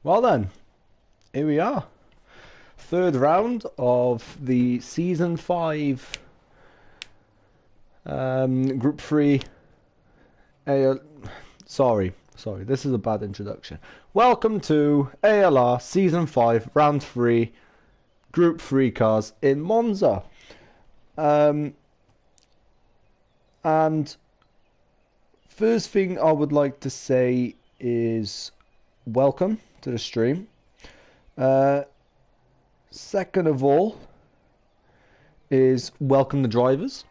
Well then, here we are. Third round of the Season 5 Group 3. Sorry, this is a bad introduction. Welcome to ALR Season 5 Round 3 Group 3 cars in Monza. And first thing I would like to say is welcome to the stream. Second of all is welcome the drivers.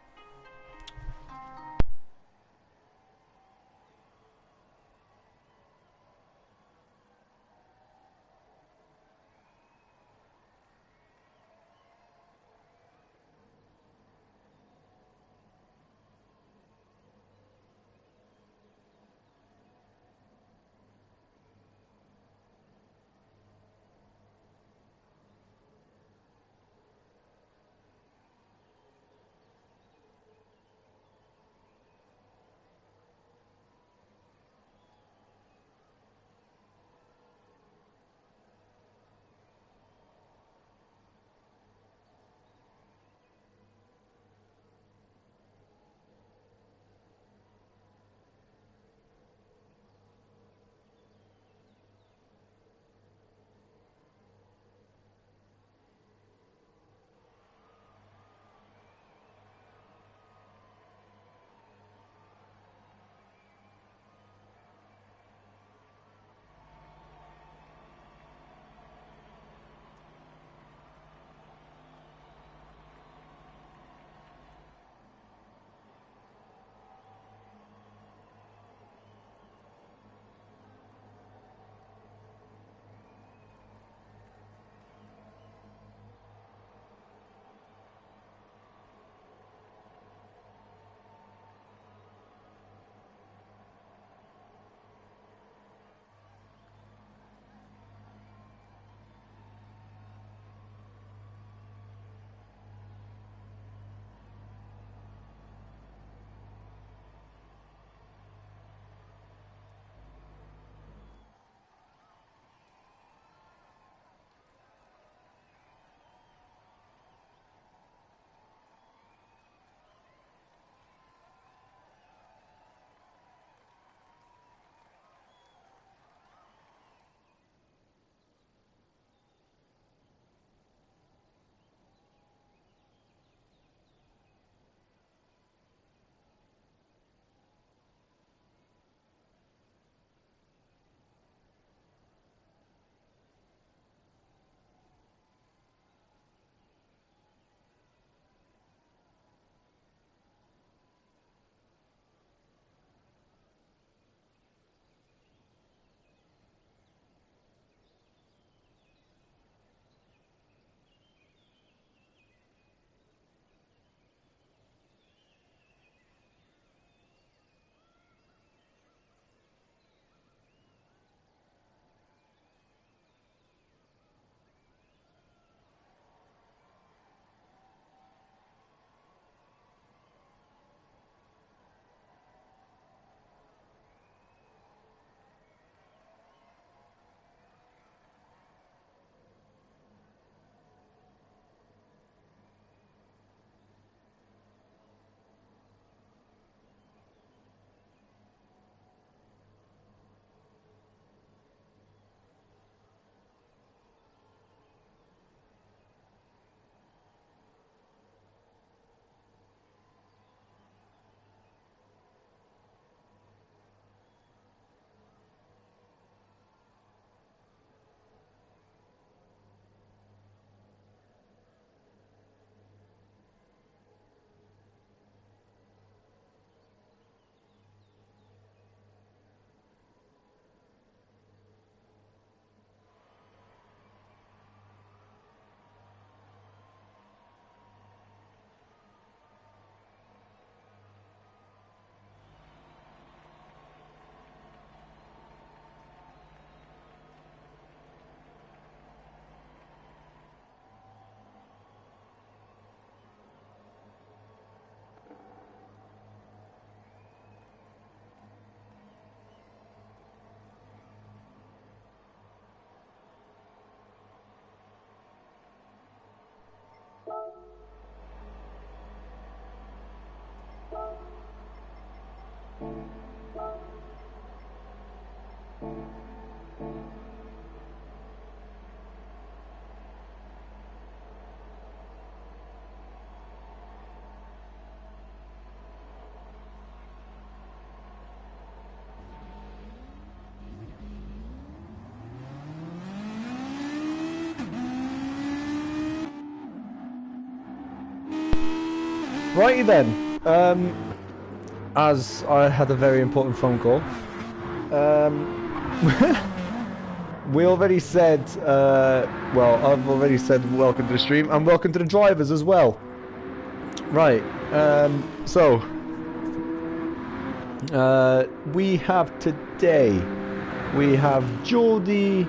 Righty then. As I had a very important phone call. We already said, well, I've already said welcome to the stream and welcome to the drivers as well. Right, so we have today, we have Geordie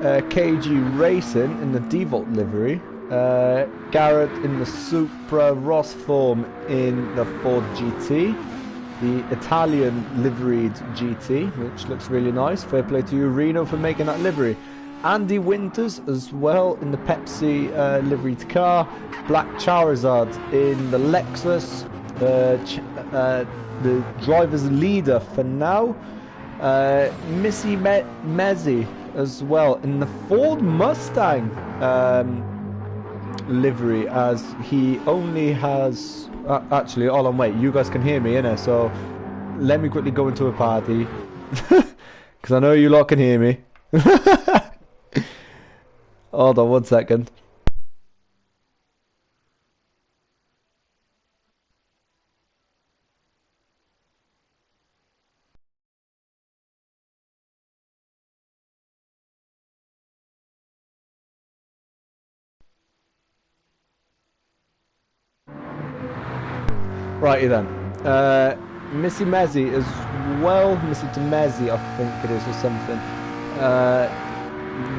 KG Racing in the Default livery, Garrett in the Supra, Ross Form in the Ford GT, the Italian liveried GT, which looks really nice. Fair play to you, Reno, for making that livery. Andy Winters as well in the Pepsi liveried car. Black Charizard in the Lexus, the driver's leader for now. Missy Mezzi as well in the Ford Mustang livery, as he only has... actually, hold on, wait, you guys can hear me, innit? So, let me quickly go into a party. Because I know you lot can hear me. Hold on 1 second. Righty then. Missy Mezzi as well. Missy Temezi, I think it is, or something.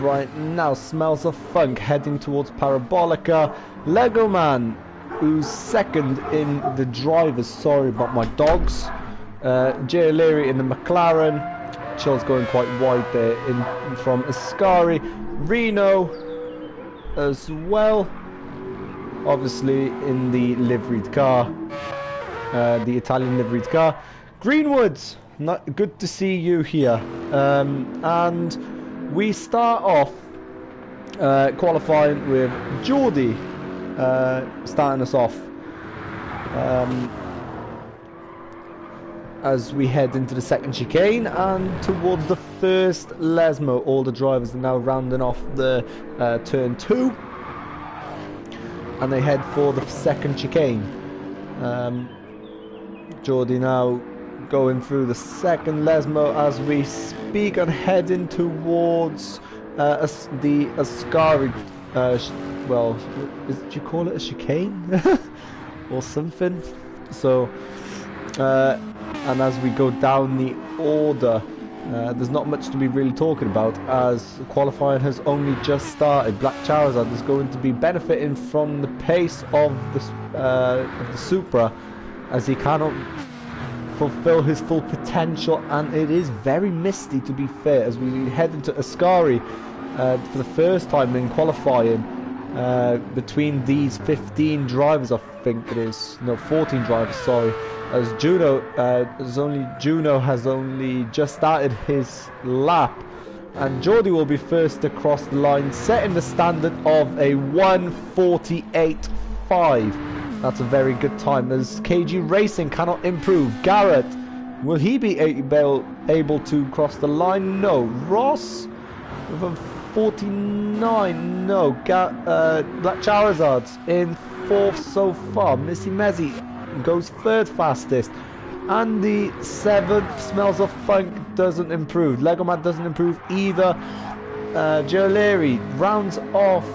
Right now, Smells of Funk heading towards Parabolica. Lego Man, who's second in the drivers. Sorry about my dogs. Jay O'Leary in the McLaren. Chill's going quite wide there from Ascari. Reno as well. Obviously in the liveried car. The Italian liveried car. Greenwood, good to see you here. And we start off qualifying with Geordie starting us off as we head into the second chicane and towards the first Lesmo. All the drivers are now rounding off the turn 2 and they head for the second chicane. Geordie now going through the second Lesmo as we speak and heading towards the Ascari, well, do you call it a chicane? Or something? So, and as we go down the order, there's not much to be really talking about as qualifying has only just started. Black Charizard is going to be benefiting from the pace of the Supra, as he cannot fulfill his full potential, and it is very misty, to be fair, as we head into Ascari for the first time in qualifying between these 15 drivers, I think it is, no, 14 drivers, sorry, as Juno has only just started his lap, and Geordie will be first to cross the line, setting the standard of a 1:48.5. That's a very good time, as KG Racing cannot improve. Garrett, will he be able to cross the line? No. Ross with a 49. No. Black Charizard's in 4th so far. Missy Mezzi goes 3rd fastest. And the 7th, Smells of Funk, doesn't improve. Lego Man doesn't improve either. Joe Leary rounds off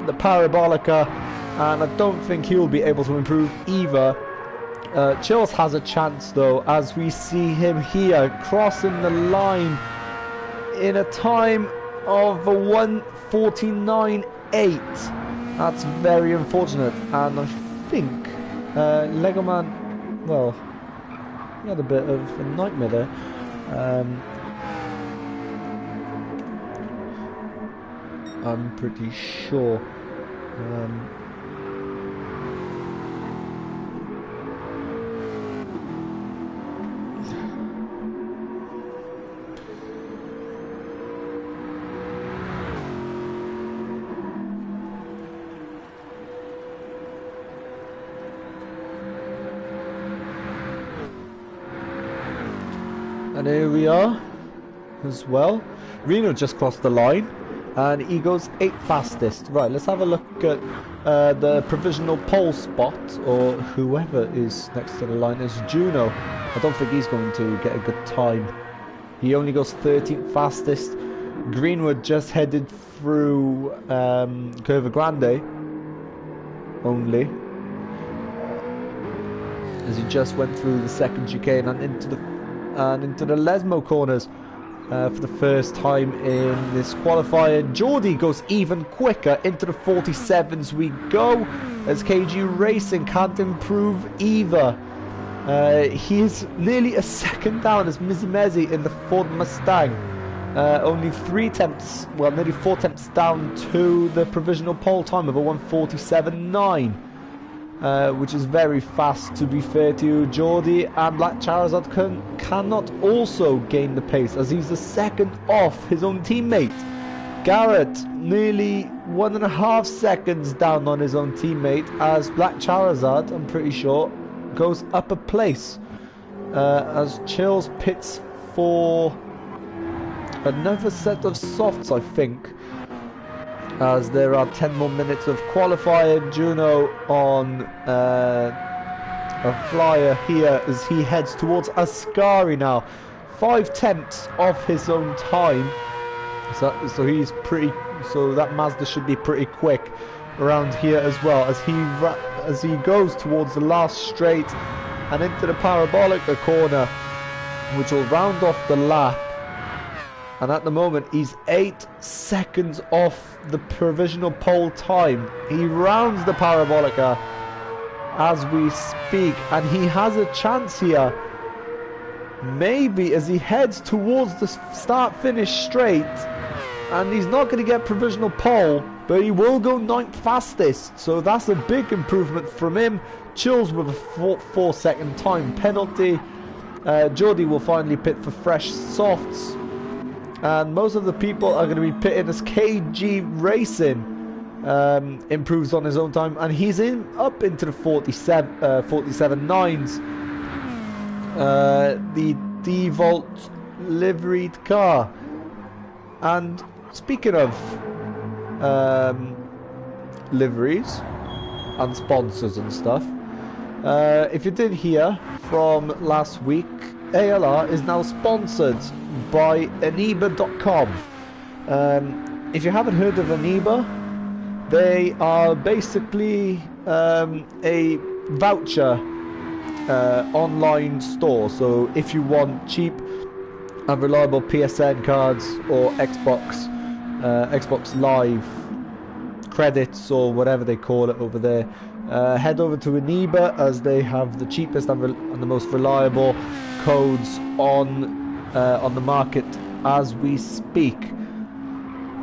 the Parabolica, and I don't think he'll be able to improve either. Chills has a chance though, as we see him here crossing the line in a time of a 1:49.8. That's very unfortunate, and I think Lego Man, well, he had a bit of a nightmare there. I'm pretty sure. And here we are as well. Reno just crossed the line. and he goes 8th fastest. Right, let's have a look at the provisional pole spot, or whoever is next to the line is Juno. I don't think he's going to get a good time. He only goes 13th fastest. Greenwood just headed through Curva Grande only, as he just went through the second chicane and into the Lesmo corners for the first time in this qualifier. Geordie goes even quicker. Into the 47s we go, as KG Racing can't improve either. He is nearly a second down as Mizzi in the Ford Mustang. Only 3 attempts, well, nearly 4 attempts down to the provisional pole time of a 1:47.9. Which is very fast, to be fair to you. Geordie and Black Charizard cannot also gain the pace, as he's the second off his own teammate. Garrett nearly 1.5 seconds down on his own teammate, as Black Charizard, I'm pretty sure, goes up a place. As Chills pits for another set of softs, I think, as there are 10 more minutes of qualifier. Juno on a flyer here as he heads towards Ascari now. 5 tenths off his own time, so he's pretty. So that Mazda should be pretty quick around here as well, as he goes towards the last straight and into the Parabolica corner, which will round off the lap. And at the moment, he's 8 seconds off the provisional pole time. He rounds the Parabolica as we speak, and he has a chance here. Maybe as he heads towards the start-finish straight, and he's not going to get provisional pole, but he will go 9th fastest. So that's a big improvement from him. Chills with a 4-second time penalty. Geordie will finally pit for fresh softs. And most of the people are going to be pitting as KG Racing improves on his own time, and he's up into the 47.9s. The D-Volt liveried car. And speaking of liveries and sponsors and stuff, if you did hear from last week, ALR is now sponsored by Aniba.com. If you haven't heard of Aniba, they are basically a voucher online store. So if you want cheap and reliable PSN cards or Xbox Live credits or whatever they call it over there, head over to Aniba, as they have the cheapest and the most reliable codes on the market as we speak.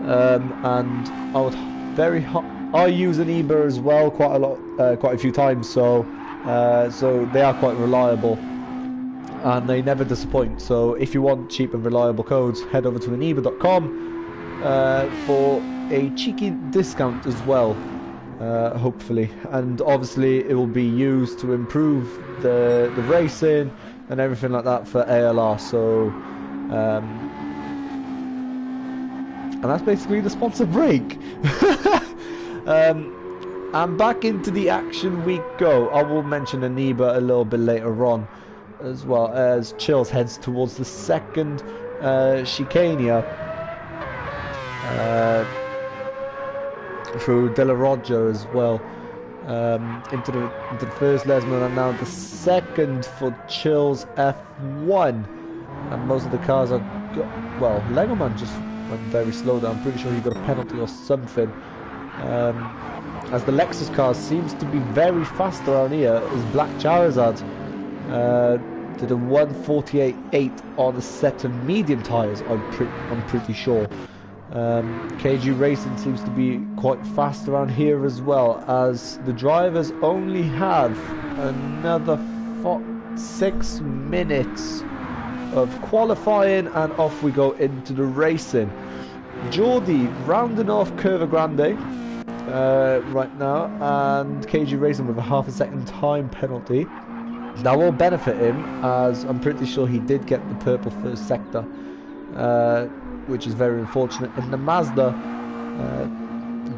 And I use Aniba as well quite a few times, so they are quite reliable and they never disappoint. So if you want cheap and reliable codes, head over to Aniba.com for a cheeky discount as well, hopefully. And obviously it will be used to improve the racing and everything like that for ALR. So and that's basically the sponsor break. And back into the action we go. I will mention Aniba a little bit later on, as well, as Chills heads towards the second chicane through De La Roger as well, into the first Lesmo, and now the second for Chills F1. And most of the cars are well, Lego Man just went very slow there. I'm pretty sure he got a penalty or something, as the Lexus car seems to be very fast around here, as Black Charizard did a 1:48.8 on a set of medium tyres, I'm pretty sure. KG Racing seems to be quite fast around here as well, as the drivers only have another 6 minutes of qualifying, and off we go into the racing. Geordie rounding off Curva Grande right now, and KG Racing with a half a second time penalty. That will benefit him, as I'm pretty sure he did get the purple first sector, which is very unfortunate. In the Mazda,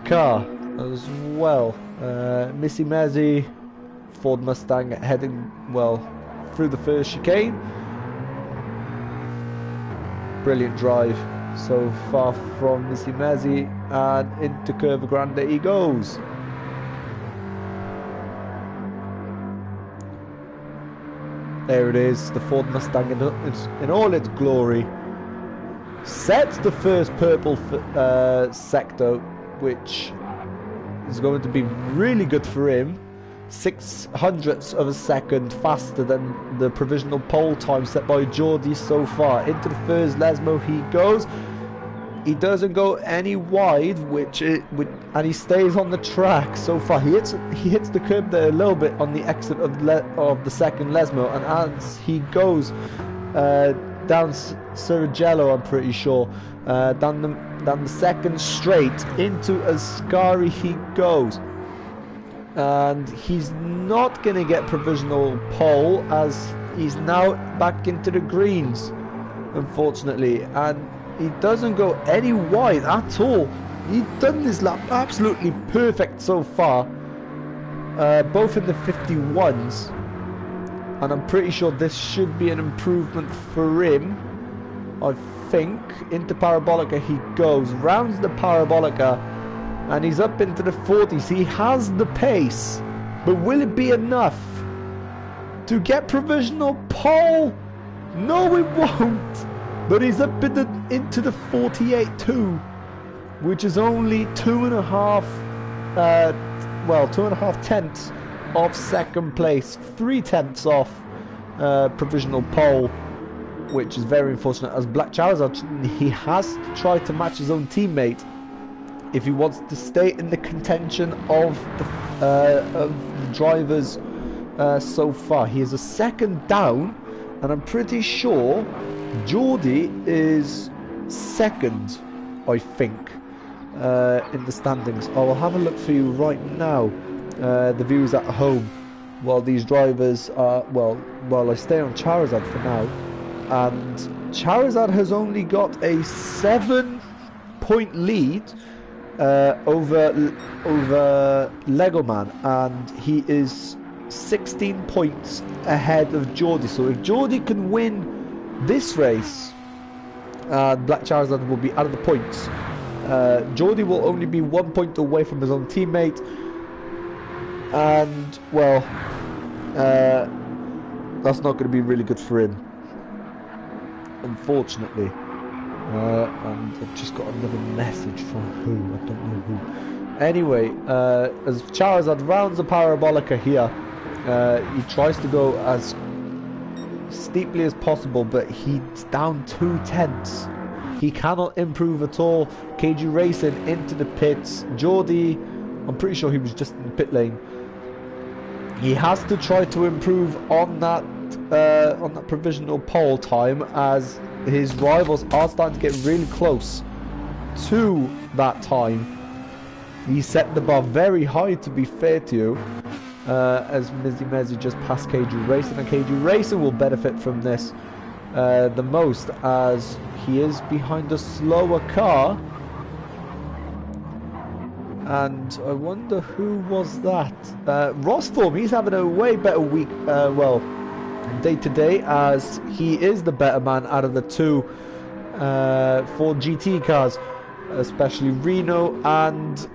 car as well. Missy Mezzi, Ford Mustang heading, well, through the first chicane. Brilliant drive so far from Missy Mezzi, and into Curva Grande he goes. There it is, the Ford Mustang in all its glory. Sets the first purple sector, which is going to be really good for him. 0.06 of a second faster than the provisional pole time set by Geordie so far. Into the first Lesmo he goes. He doesn't go any wide, and he stays on the track so far. He hits the curb there a little bit on the exit of the second Lesmo, and as he goes down Surigello, I'm pretty sure, down the second straight into Ascari he goes, and he's not going to get provisional pole as he's now back into the greens, unfortunately, and he doesn't go any wide at all. He's done this lap absolutely perfect so far, both in the 51s, and I'm pretty sure this should be an improvement for him. I think into Parabolica he goes, rounds the Parabolica, and he's up into the 40s. He has the pace, but will it be enough to get provisional pole? No, it won't. But he's up into the 48 too, which is only 2.5 tenths of second place, 3 tenths off provisional pole, which is very unfortunate, as Black Charizard, he has to try to match his own teammate if he wants to stay in the contention of the drivers so far. He is a second down, and I'm pretty sure Geordie is second, I think, in the standings. I will have a look for you right now, the viewers at home, while these drivers are, while I stay on Charizard for now. And Charizard has only got a 7-point lead over Lego Man, and he is 16 points ahead of Geordie. So if Geordie can win this race, Black Charizard will be out of the points. Geordie will only be 1 point away from his own teammate, and well, that's not going to be really good for him, unfortunately. And I've just got another message from who, I don't know who. Anyway, as Charizard rounds the Parabolica here, he tries to go as steeply as possible, but he's down 2 tenths. He cannot improve at all. KG Racing into the pits. Geordie, I'm pretty sure he was just in the pit lane. He has to try to improve on that provisional pole time, as his rivals are starting to get really close to that time. He set the bar very high, to be fair to you, as Mizzy Mezzi just passed KG Racing, and KG Racing will benefit from this the most, as he is behind a slower car. And I wonder who was that? Rostorm, he's having a way better week, day to day, as he is the better man out of the two Ford GT cars, especially Reno and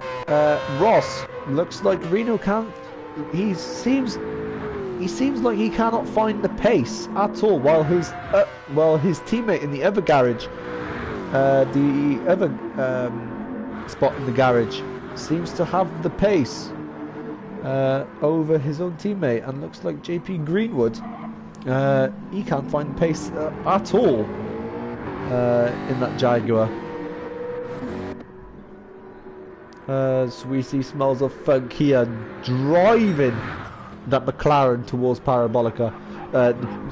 Ross. Looks like Reno can't. He seems like he cannot find the pace at all, while his teammate in the other garage, the other spot in the garage, seems to have the pace over his own teammate, and looks like JP Greenwood, he can't find pace at all in that Jaguar. So we see smells of funk here, driving that McLaren towards Parabolica,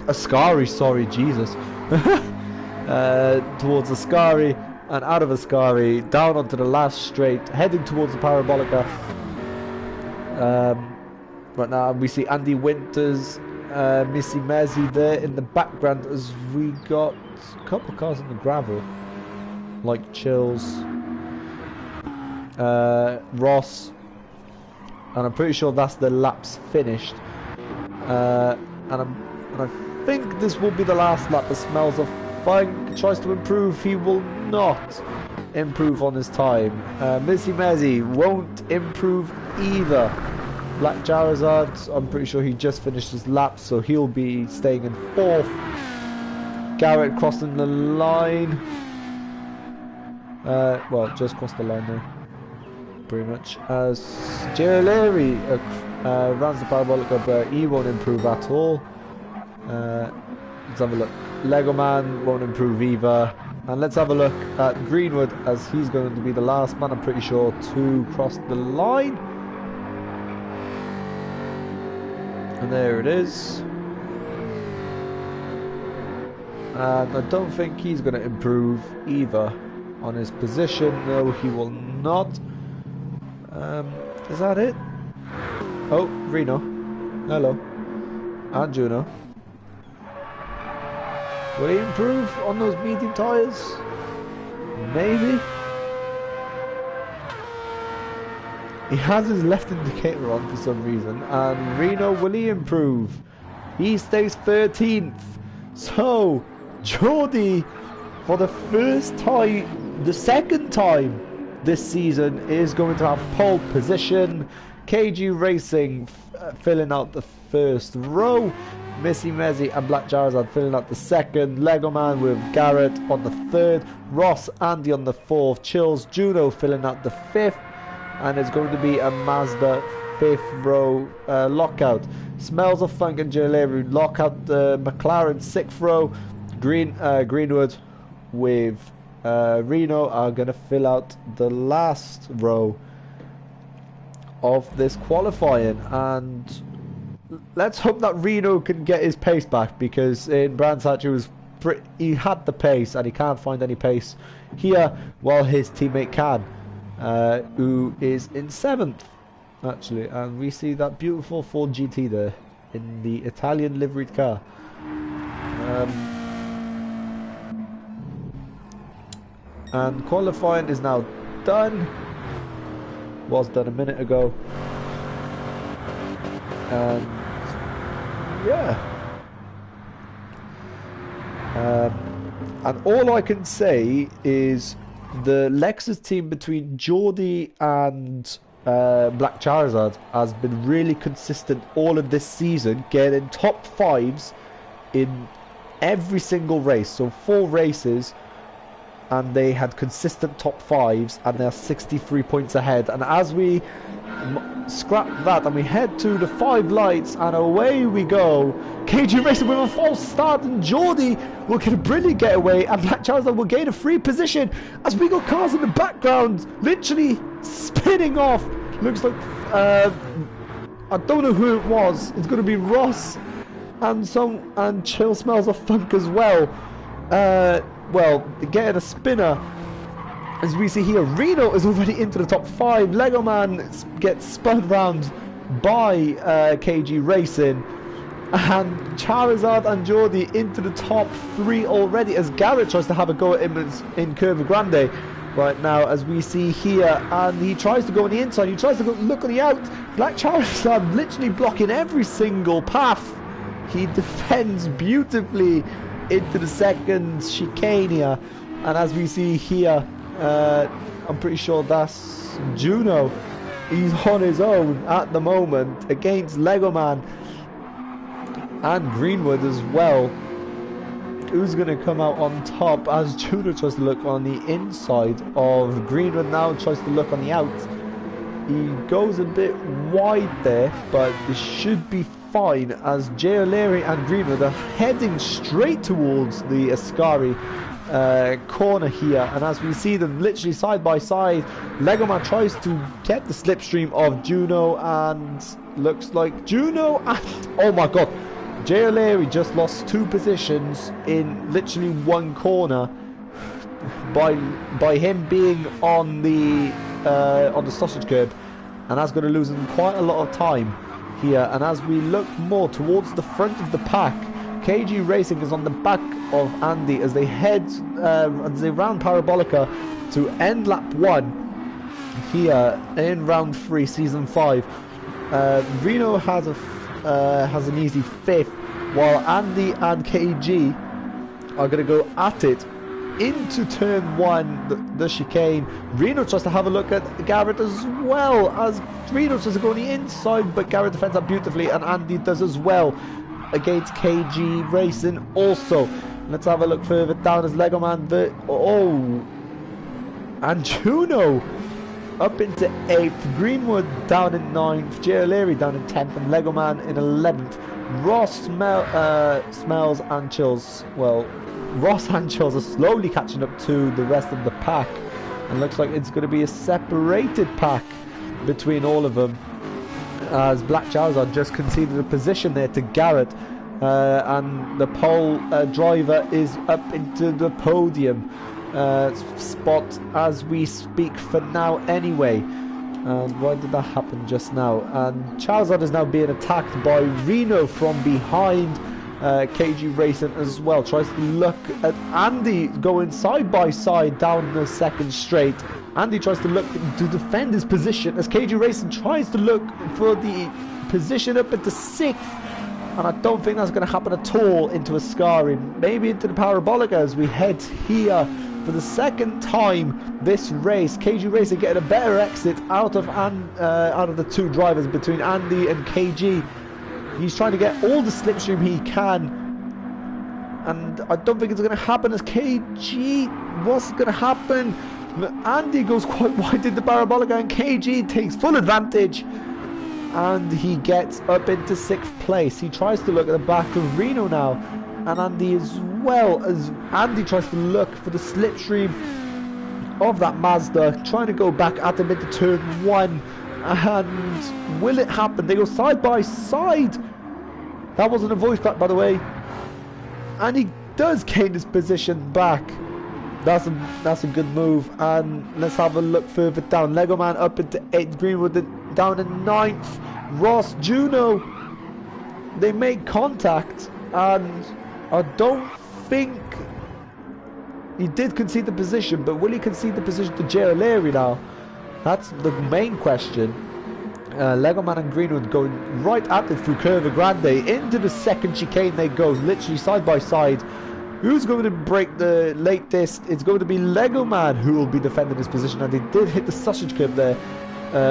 Ascari, sorry, Jesus, towards Ascari, and out of Ascari, down onto the last straight, heading towards the Parabolica. Right now we see Andy Winters, Missy Mezzi there in the background, as we got a couple of cars on the gravel, like Chills, Ross, and I'm pretty sure that's the laps finished. And I think this will be the last lap. The smells of funk tries to improve. He will not improve on his time. Missy Mezzi won't improve either. Black Charizard, I'm pretty sure he just finished his lap, so he'll be staying in 4th. Garrett crossing the line. Well, just crossed the line now, pretty much. As Jay O'Leary runs the parabolica, but he won't improve at all. Let's have a look. Lego Man won't improve either. And let's have a look at Greenwood, as he's going to be the last man, I'm pretty sure, to cross the line. And there it is. And I don't think he's going to improve either on his position. No, he will not. Is that it? Oh, Reno. Hello. And Juno. Will he improve on those medium tyres? Maybe. He has his left indicator on for some reason. And Reno, will he improve? He stays 13th. So, Jordi, for the first time, the second time this season, is going to have pole position. KG Racing filling out the first row. Missy Mezzi and Black Charizard filling out the second. Lego Man with Garrett on the 3rd. Ross, Andy on the 4th. Chills, Juno filling out the 5th. And it's going to be a Mazda 5th row lockout. Smells of Funk and Jewelry lockout the McLaren 6th row. Greenwood with Reno are going to fill out the last row of this qualifying. And let's hope that Reno can get his pace back, because in Brands Hatch he had the pace and he can't find any pace here, while his teammate can, who is in 7th actually. And we see that beautiful Ford GT there in the Italian liveried car. And qualifying is now done. Was done a minute ago. And yeah. And all I can say is the Lexus team between Jordi and Black Charizard has been really consistent all of this season, getting top 5s in every single race. So 4 races, and they had consistent top 5s, and they're 63 points ahead. And as we scrap that and we head to the 5 lights, and away we go. KG Racing with a false start, and Jordi will get a brilliant getaway, and Black Charizard will gain a free position as we got cars in the background literally spinning off. Looks like I don't know who it was. It's going to be Ross and Chill Smells of Funk as well. Well, getting a spinner. As we see here, Reno is already into the top 5. Lego Man gets spun round by KG Racing. And Charizard and Jordi into the top 3 already, as Garrett tries to have a go at him in Curva Grande right now, as we see here. And he tries to go on the inside, he tries to look on the out. Black Charizard literally blocking every single path. He defends beautifully into the second chicane here. And as we see here, I'm pretty sure that's Juno. He's on his own at the moment against Lego Man and Greenwood as well. Who's going to come out on top, as Juno tries to look on the inside of Greenwood, now tries to look on the out. He goes a bit wide there, but it should be fine, as Jay O'Leary and Greenwood are heading straight towards the Ascari corner here. And as we see them literally side by side, Lego Man tries to get the slipstream of Juno, and looks like Juno and oh my god, Jay O'Leary just lost 2 positions in literally 1 corner by him being on the sausage curb, and that's going to lose him quite a lot of time here. And as we look more towards the front of the pack, KG Racing is on the back of Andy as they head as they round Parabolica to end lap 1. here in round 3, season 5. Reno has an easy 5th, while Andy and KG are going to go at it into turn 1, the chicane. Reno tries to have a look at Garrett as well, as Reno tries to go on the inside, but Garrett defends that beautifully, and Andy does as well against KG Racing also. Let's have a look further down as Lego Man. And Juno up into 8th, Greenwood down in 9th, J. O'Leary down in 10th, and Lego Man in 11th. Ross, Smells and Chills, well, Ross and Chills are slowly catching up to the rest of the pack, and looks like it's going to be a separated pack between all of them, as Black Charizard just conceded a position there to Garrett, and the pole driver is up into the podium spot as we speak for now anyway. And why did that happen just now? And Charizard is now being attacked by Reno from behind. KG Racing as well tries to look at Andy going side by side down the second straight. Andy tries to look to defend his position as KG Racing tries to look for the position up into 6th, and I don't think that's going to happen at all into a scarring, maybe into the Parabolica as we head here for the second time this race. KG Racing getting a better exit out of the two drivers between Andy and KG. He's trying to get all the slipstream he can, and I don't think it's going to happen as KG. What's going to happen? Andy goes quite wide in the Parabolica, and KG takes full advantage, and he gets up into 6th place. He tries to look at the back of Reno now, and Andy as well, as Andy tries to look for the slipstream of that Mazda, trying to go back at him into turn 1. And will it happen? They go side by side. That wasn't a voice crack, by the way. And he does gain his position back. That's a good move. And let's have a look further down. Lego Man up into 8th, Greenwood down in 9th. Ross, Juno, they make contact, and I don't think he did concede the position, but will he concede the position to J. O'Leary now? That's the main question. Lego Man and Greenwood going right at it through Curva Grande. Into the second chicane they go, literally side by side. Who's going to break the latest? It's going to be Lego Man who will be defending his position, and they did hit the sausage curb there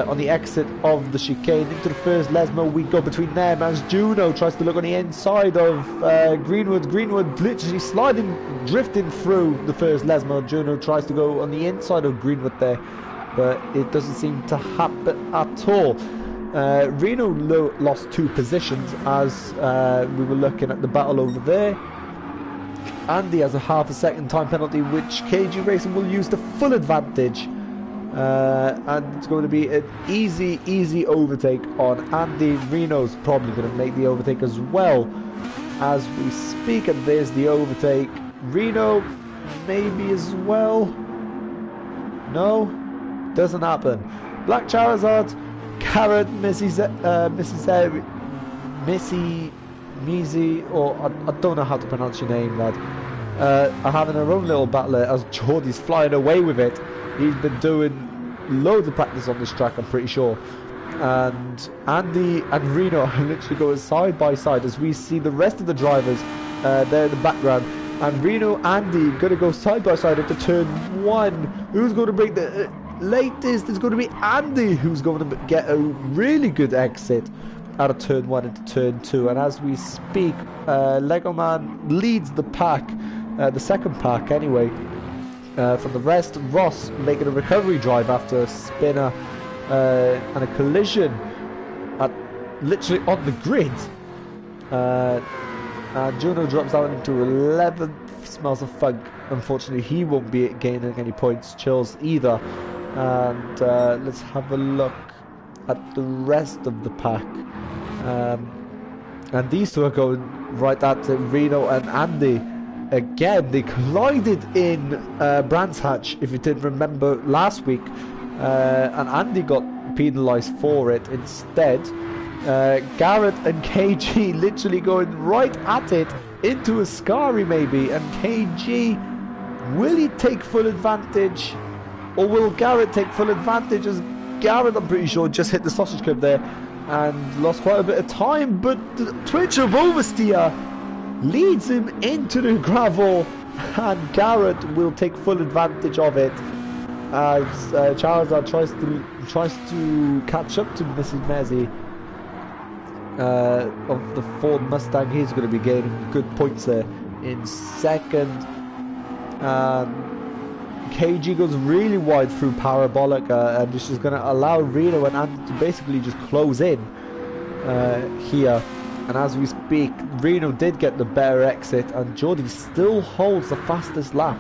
on the exit of the chicane. Into the first Lesmo we go between them as Juno tries to look on the inside of Greenwood. Greenwood literally drifting through the first Lesmo. Juno tries to go on the inside of Greenwood there, but it doesn't seem to happen at all. Reno lost 2 positions as we were looking at the battle over there. Andy has a half a second time penalty, which KG Racing will use to full advantage. And it's going to be an easy overtake on Andy. Reno's probably going to make the overtake as well as we speak, and there's the overtake. Reno maybe as well. No, doesn't happen. Black Charizard, Carrot, Missy, or I don't know how to pronounce your name, lad, are having their own little battle as Jordy's flying away with it. He's been doing loads of practice on this track, I'm pretty sure. And Andy and Reno are literally going side by side as we see the rest of the drivers there in the background. And Reno, Andy going to go side by side into turn 1. Who's going to break the latest? It's going to be Andy who's going to get a really good exit out of turn 1 into turn 2. And as we speak, Lego Man leads the pack, the second pack anyway. From the rest, Ross making a recovery drive after a spinner and a collision literally on the grid. Juno drops down into 11th. Smells of funk. Unfortunately, he won't be gaining any points. Chills either. And let's have a look at the rest of the pack. And these two are going right at Reno and Andy. Again, they collided in Brands Hatch, if you did remember last week, and Andy got penalised for it instead. Garrett and KG literally going right at it into a Scary maybe, and KG, will he take full advantage? Or will Garrett take full advantage? As Garrett, I'm pretty sure, just hit the sausage curb there and lost quite a bit of time, but the twitch of oversteer leads him into the gravel, and Garrett will take full advantage of it as Charizard tries to catch up to Mrs. Mezzi of the Ford Mustang. He's going to be gaining good points there in second. KG goes really wide through Parabolic, and this is going to allow Reno and Andy to basically just close in here. And as we speak, Reno did get the better exit, and Jordy still holds the fastest lap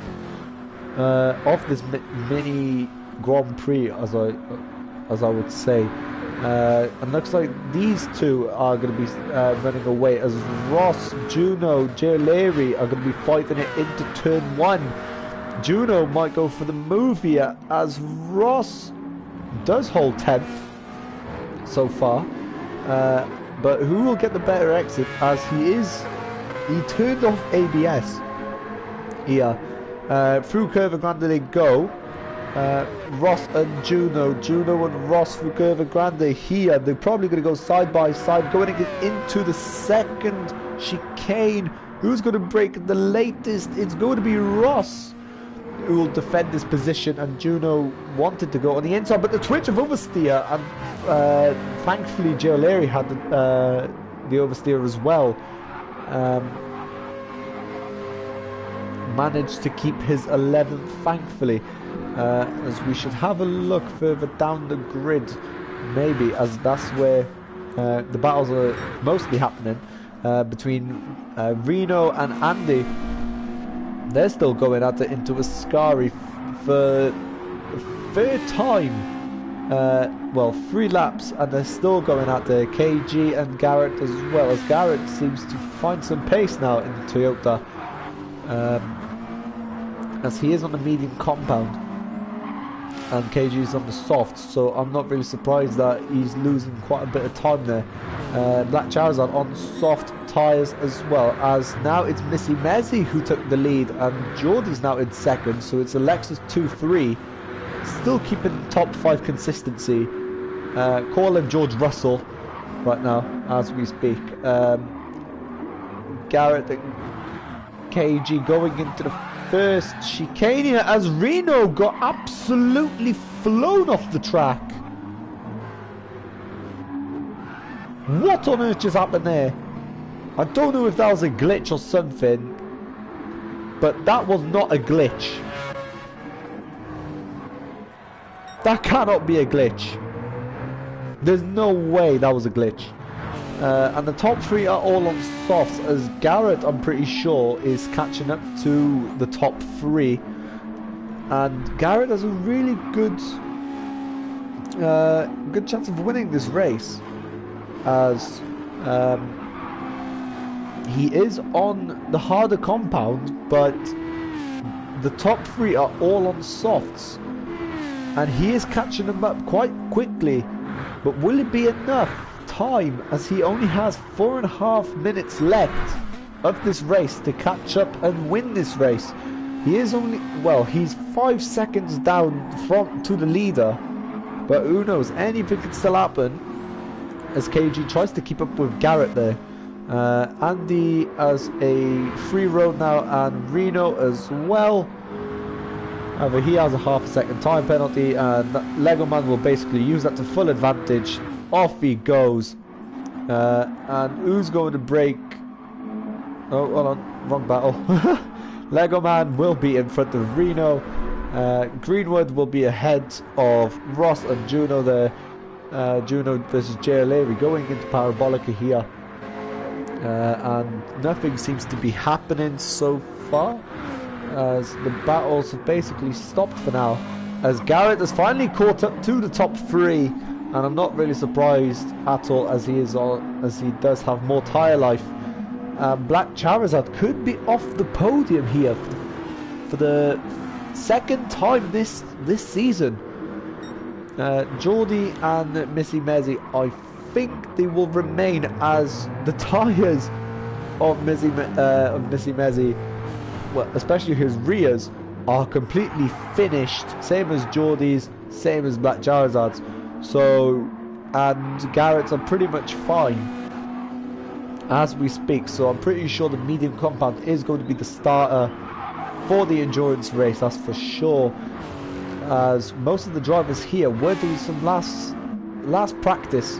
of this mini Grand Prix, as I would say. And looks like these two are going to be running away, as Ross, Juno, Jay O'Leary are going to be fighting it into turn 1. Juno might go for the move here, as Ross does hold 10th so far. But who will get the better exit, as he turned off ABS here. Through Curva Grande they go. Ross and Juno and Ross through Curva Grande here. They're probably going to go side by side, going into the second chicane. Who's going to break the latest? It's going to be Ross who will defend this position, and Juno wanted to go on the inside, but the twitch of oversteer, and thankfully Jay O'Leary had the oversteer as well. Managed to keep his 11th, thankfully, as we should have a look further down the grid, maybe, as that's where the battles are mostly happening between Reno and Andy. They're still going at it into Ascari for the third time. Well, 3 laps, and they're still going at the KG and Garrett as well, as Garrett seems to find some pace now in the Toyota, as he is on the medium compound and KG is on the soft, so I'm not really surprised that he's losing quite a bit of time there. Black Charizard on soft tyres as well, as now it's Missy Mezzi who took the lead, and Geordie's now in second, so it's a Lexus 2-3, still keeping top 5 consistency. Call him George Russell right now as we speak. Garrett and KG going into the first chicane here, as Reno got absolutely flown off the track. What on earth just happened there? I don't know if that was a glitch or something, but that was not a glitch. That cannot be a glitch. There's no way that was a glitch. And the top 3 are all on softs, as Garrett, I'm pretty sure, is catching up to the top 3. And Garrett has a really good chance of winning this race, as he is on the harder compound, but the top 3 are all on softs, and he is catching them up quite quickly. But will it be enough time, as he only has 4.5 minutes left of this race to catch up and win this race? He is only, well, he's 5 seconds down to the leader, but who knows, anything could still happen, as KG tries to keep up with Garrett there. Andy has a free road now, and Reno as well. However, he has a half a second time penalty, and Lego Man will basically use that to full advantage. Off he goes. And who's going to break? Oh, hold on, wrong battle. Lego Man will be in front of Reno. Greenwood will be ahead of Ross and Juno there. Juno versus Jay O'Leary going into Parabolica here. And nothing seems to be happening so far, as the battles have basically stopped for now, as Garrett has finally caught up to the top 3, and I'm not really surprised at all, as he does have more tyre life. Black Charizard could be off the podium here for the second time this season. Geordie and Missy Mezzi, I think they will remain, as the tyres of Missy Mezzi, well, especially his rears, are completely finished, same as Geordie's, same as Black Charizard's. So, and Garrett's are pretty much fine as we speak. So I'm pretty sure the medium compound is going to be the starter for the endurance race, that's for sure, as most of the drivers here were doing some last practice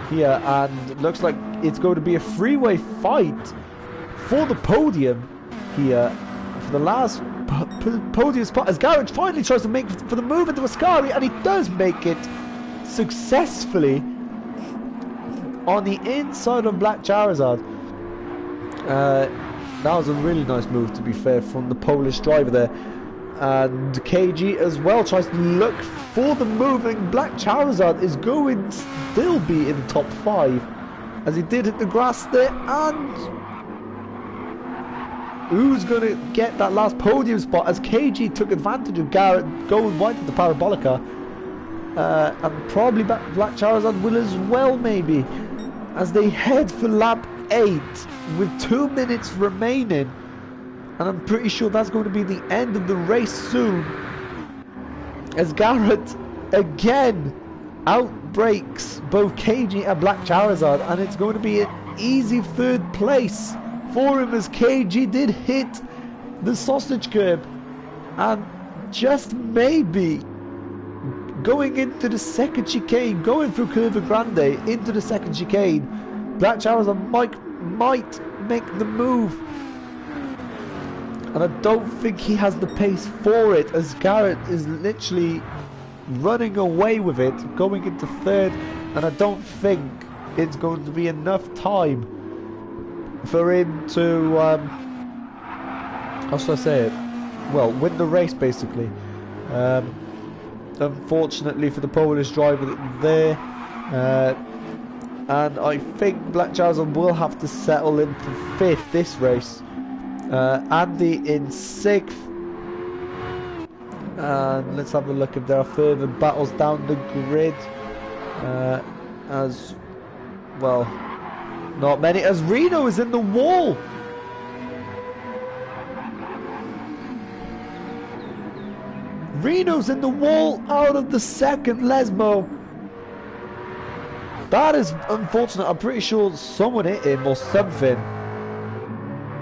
here, and looks like it's going to be a three-way fight for the podium here for the last podium spot, as Garrett finally tries to make for the move into Ascari, and he does make it successfully on the inside of Black Charizard. That was a really nice move, to be fair, from the Polish driver there. And KG as well tries to look for the move, and Black Charizard is going to still be in the top 5, as he did hit the grass there. And who's going to get that last podium spot, as KG took advantage of Garrett going wide to the Parabolica. And probably Black Charizard will as well, maybe, as they head for lap 8 with 2 minutes remaining. And I'm pretty sure that's going to be the end of the race soon, as Garrett again outbreaks both KG and Black Charizard, and it's going to be an easy 3rd place for him, as KG did hit the sausage curb, and just maybe going into the 2nd chicane, going through Curva Grande into the 2nd chicane, Black Charizard might make the move. And I don't think he has the pace for it, as Garrett is literally running away with it, going into 3rd, and I don't think it's going to be enough time for him to, how should I say it? Well, win the race, basically. Unfortunately for the Polish driver there, and I think Black Charizard will have to settle in for 5th this race. Andy in 6th, and let's have a look if there are further battles down the grid, as well, not many, as Reno is in the wall. Reno's in the wall out of the 2nd Lesmo. That is unfortunate. I'm pretty sure someone hit him or something,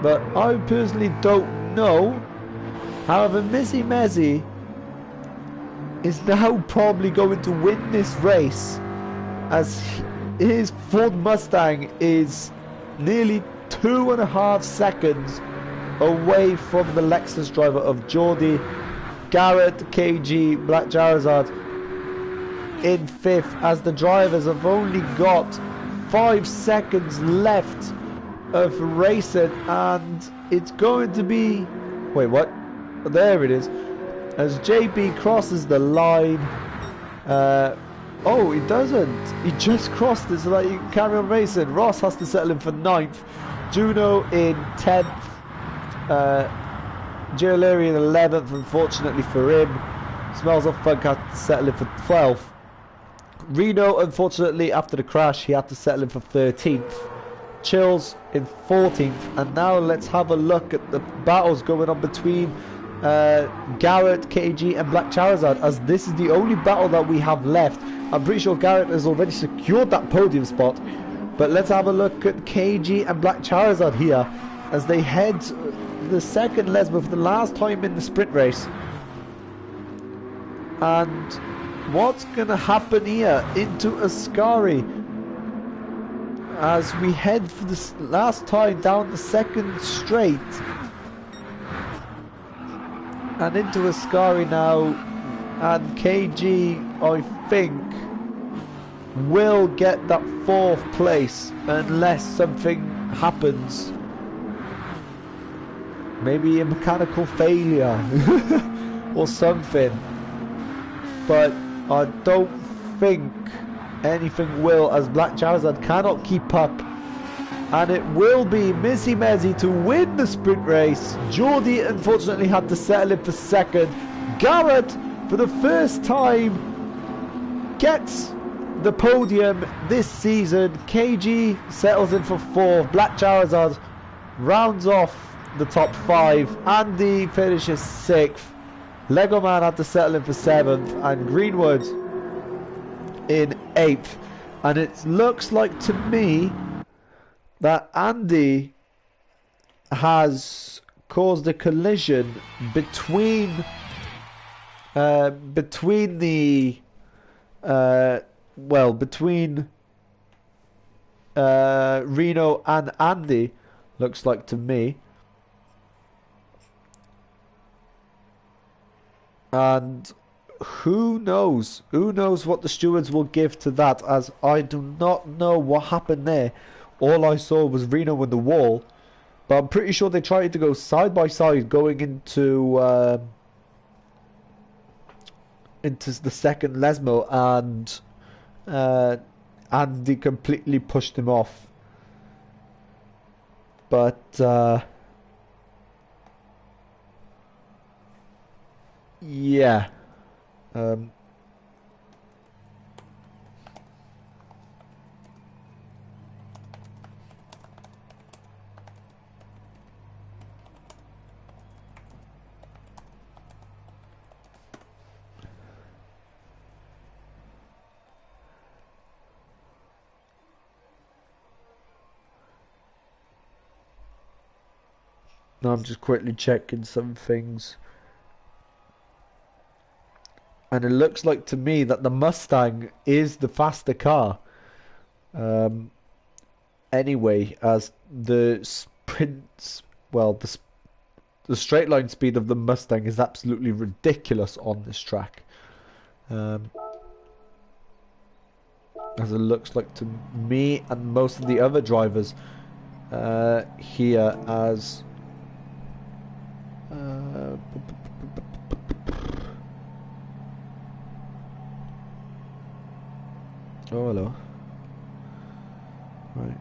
but I personally don't know. However, Mizzy Mezzy is now probably going to win this race, as his Ford Mustang is nearly 2.5 seconds away from the Lexus driver of Geordie. Garrett, KG, Black Charizard in 5th, as the drivers have only got 5 seconds left of racing, and it's going to be, wait, what? There it is, as JB crosses the line. Oh, he doesn't, he just crossed it so that you can carry on racing. Ross has to settle in for 9th, Juno in 10th, Giulieri in 11th, unfortunately for him. Smells of Funk had to settle in for 12th. Reno, unfortunately, after the crash, he had to settle in for 13th. Chills in 14th, and now let's have a look at the battles going on between Garrett, KG and Black Charizard, as this is the only battle that we have left. I'm pretty sure Garrett has already secured that podium spot, but let's have a look at KG and Black Charizard here as they head the 2nd Lesmo for the last time in the sprint race. And what's gonna happen here into Ascari as we head for this last time down the 2nd straight and into Ascari now, and KG I think will get that 4th place unless something happens, maybe a mechanical failure or something, but I don't think anything will, as Black Charizard cannot keep up, and it will be Mizzy Mezzy to win the sprint race. Geordie unfortunately had to settle in for 2nd. Garrett, for the first time, gets the podium this season. KG settles in for 4th. Black Charizard rounds off the top 5. Andy finishes 6th. Lego Man had to settle in for 7th, and Greenwood in 8th. And it looks like to me that Andy has caused a collision between between Reno and Andy, looks like to me. And who knows what the stewards will give to that, as I do not know what happened there. All I saw was Reno in the wall, but I'm pretty sure they tried to go side by side going into the second Lesmo, and Andy completely pushed him off. But yeah. Now I'm just quickly checking some things. And it looks like to me that the Mustang is the faster car. Anyway, as the sprints, well, the straight line speed of the Mustang is absolutely ridiculous on this track. As it looks like to me and most of the other drivers here, as oh, hello. Right.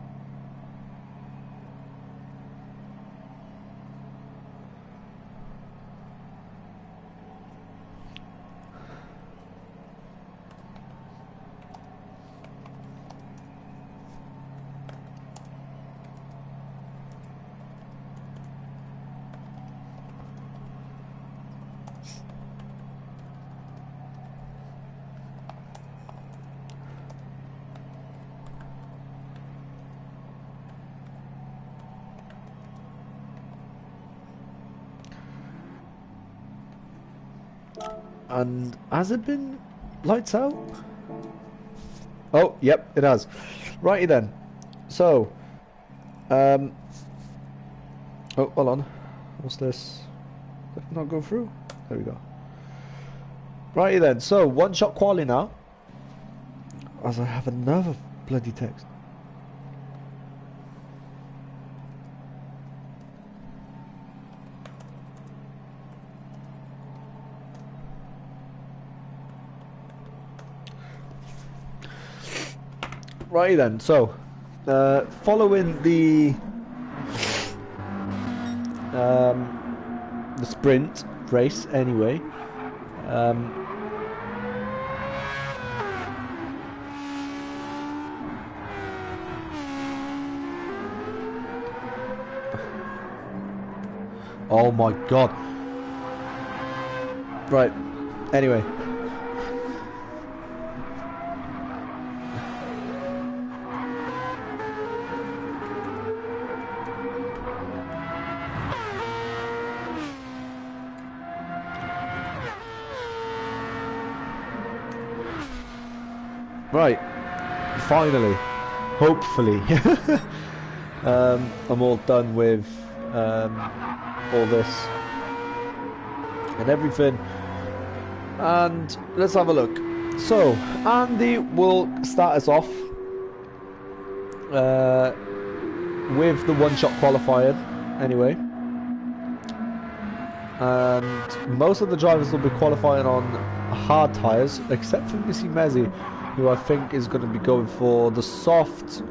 And has it been lights out? Oh, yep, it has. Righty then. So, oh, hold on. What's this? Did it not go through? There we go. Righty then. So, one-shot quali now. As I have another bloody text. Right then, so following the sprint race anyway, oh my god, right, anyway. Right, finally, hopefully, I'm all done with all this and everything, and let's have a look. So, Andy will start us off with the one-shot qualifying, anyway, and most of the drivers will be qualifying on hard tyres, except for Missy Mezzi, who I think is going to be going for the soft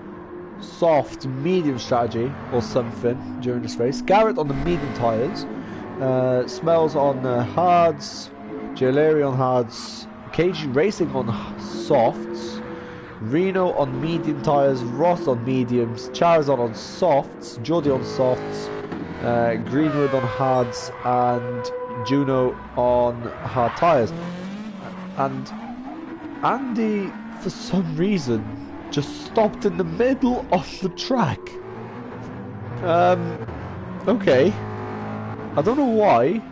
medium strategy or something during this race. Garrett on the medium tyres, Smells on hards, Jalari on hards, KG Racing on softs, Reno on medium tyres, Ross on mediums, Charizard on softs, Jordi on softs, Greenwood on hards, and Juno on hard tyres. And Andy, for some reason, just stopped in the middle of the track. Okay. I don't know why,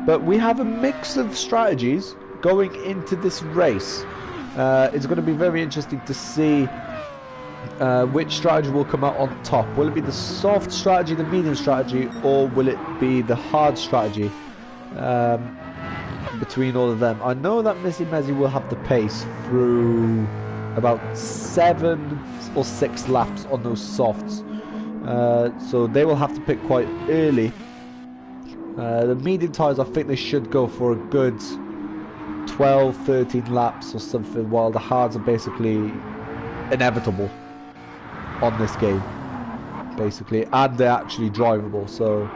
but we have a mix of strategies going into this race. It's going to be very interesting to see which strategy will come out on top. Will it be the soft strategy, the medium strategy, or will it be the hard strategy between all of them? I know that Missy Mezzi will have the pace through about 7 or 6 laps on those softs. So they will have to pick quite early. The medium tyres, I think they should go for a good 12, 13 laps or something, while the hards are basically inevitable on this game, basically, and they're actually drivable. So,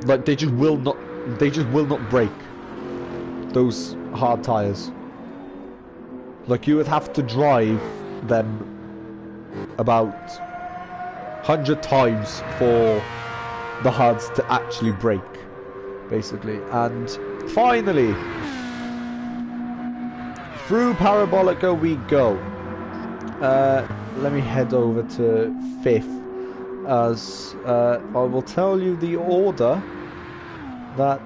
like, they just will not break those hard tyres. Like, you would have to drive them about 100 times for the hards to actually break, basically. And finally, through Parabolica we go. Let me head over to 5th, as I will tell you the order that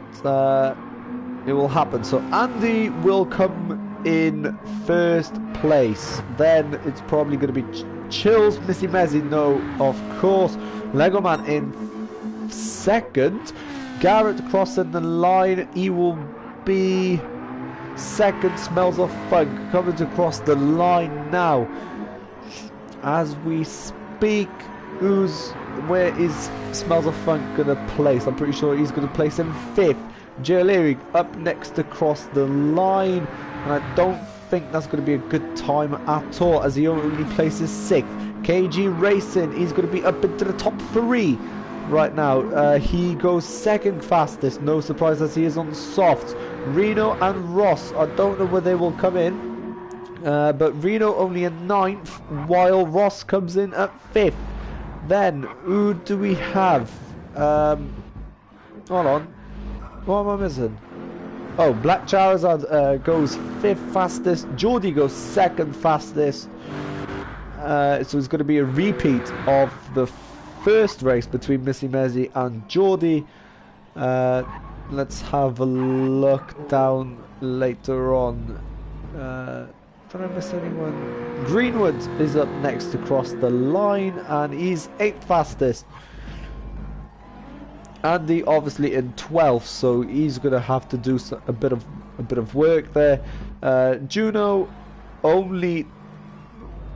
it will happen. So Andy will come in 1st place, then it's probably going to be Chills, Missy Mezzi, no, of course, Lego Man in 2nd, Garrett crossing the line, he will be 2nd, Smells of Funk coming to cross the line now as we speak. Where is Smells of Funk gonna place? I'm pretty sure he's gonna place in 5th. Jalery up next to cross the line, and I don't think that's going to be a good time at all, as he only places 6th. KG Racing, he's going to be up into the top 3 right now. He goes 2nd fastest, no surprise as he is on softs. Reno and Ross, I don't know where they will come in, but Reno only in 9th, while Ross comes in at 5th. Then, who do we have? Hold on, what am I missing? Oh, Black Charizard goes 5th fastest. Geordie goes 2nd fastest. So it's going to be a repeat of the first race between Missy Mezzi and Geordie. Let's have a look down later on. Did I miss anyone? Greenwood is up next to cross the line, and he's 8th fastest. Andy obviously in 12th, so he's gonna have to do a bit of work there. Juno only.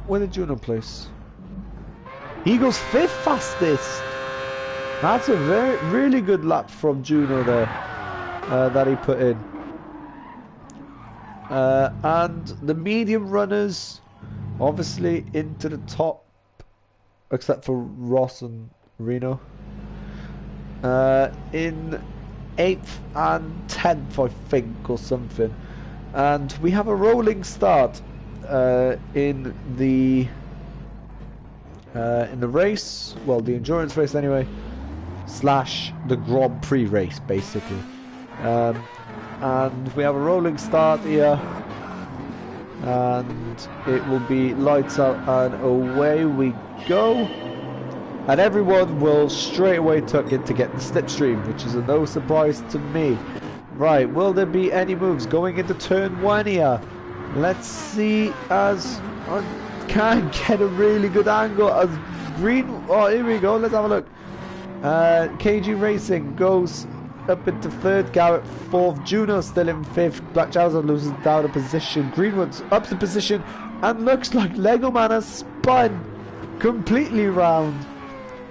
Where did Juno place? He goes 5th fastest. That's a really good lap from Juno there that he put in. And the medium runners obviously into the top, except for Ross and Reno. In 8th and 10th, I think, or something. And we have a rolling start in the race, well, the endurance race anyway, slash the Grand Prix race, basically. And we have a rolling start here, and it will be lights out and away we go. And everyone will straight away tuck in to get the slipstream, which is a no surprise to me. Right, will there be any moves going into turn 1 here? Let's see, as I can't get a really good angle as Green. Oh, here we go, let's have a look. KG Racing goes up into 3rd, Garrett 4th, Juno still in 5th, Black Charizard loses down a position, Greenwood's up the position, and looks like Lego Man has spun completely round.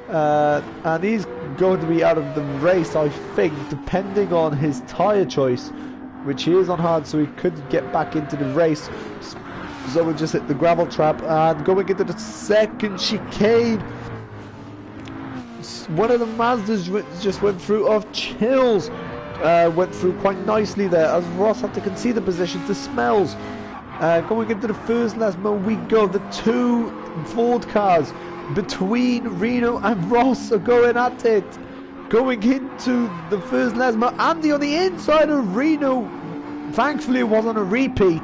And he's going to be out of the race, I think, depending on his tyre choice, which he is on hard, so he could get back into the race. So we'll just hit the gravel trap, and going into the 2nd chicane, one of the Mazdas just went through of Chills, went through quite nicely there, as Ross had to concede the position to Smells. Going into the first Lesmo we go, the 2 Ford cars between Reno and Ross are going at it. going into the first Lesmo. Andy on the inside of Reno. Thankfully it wasn't a repeat.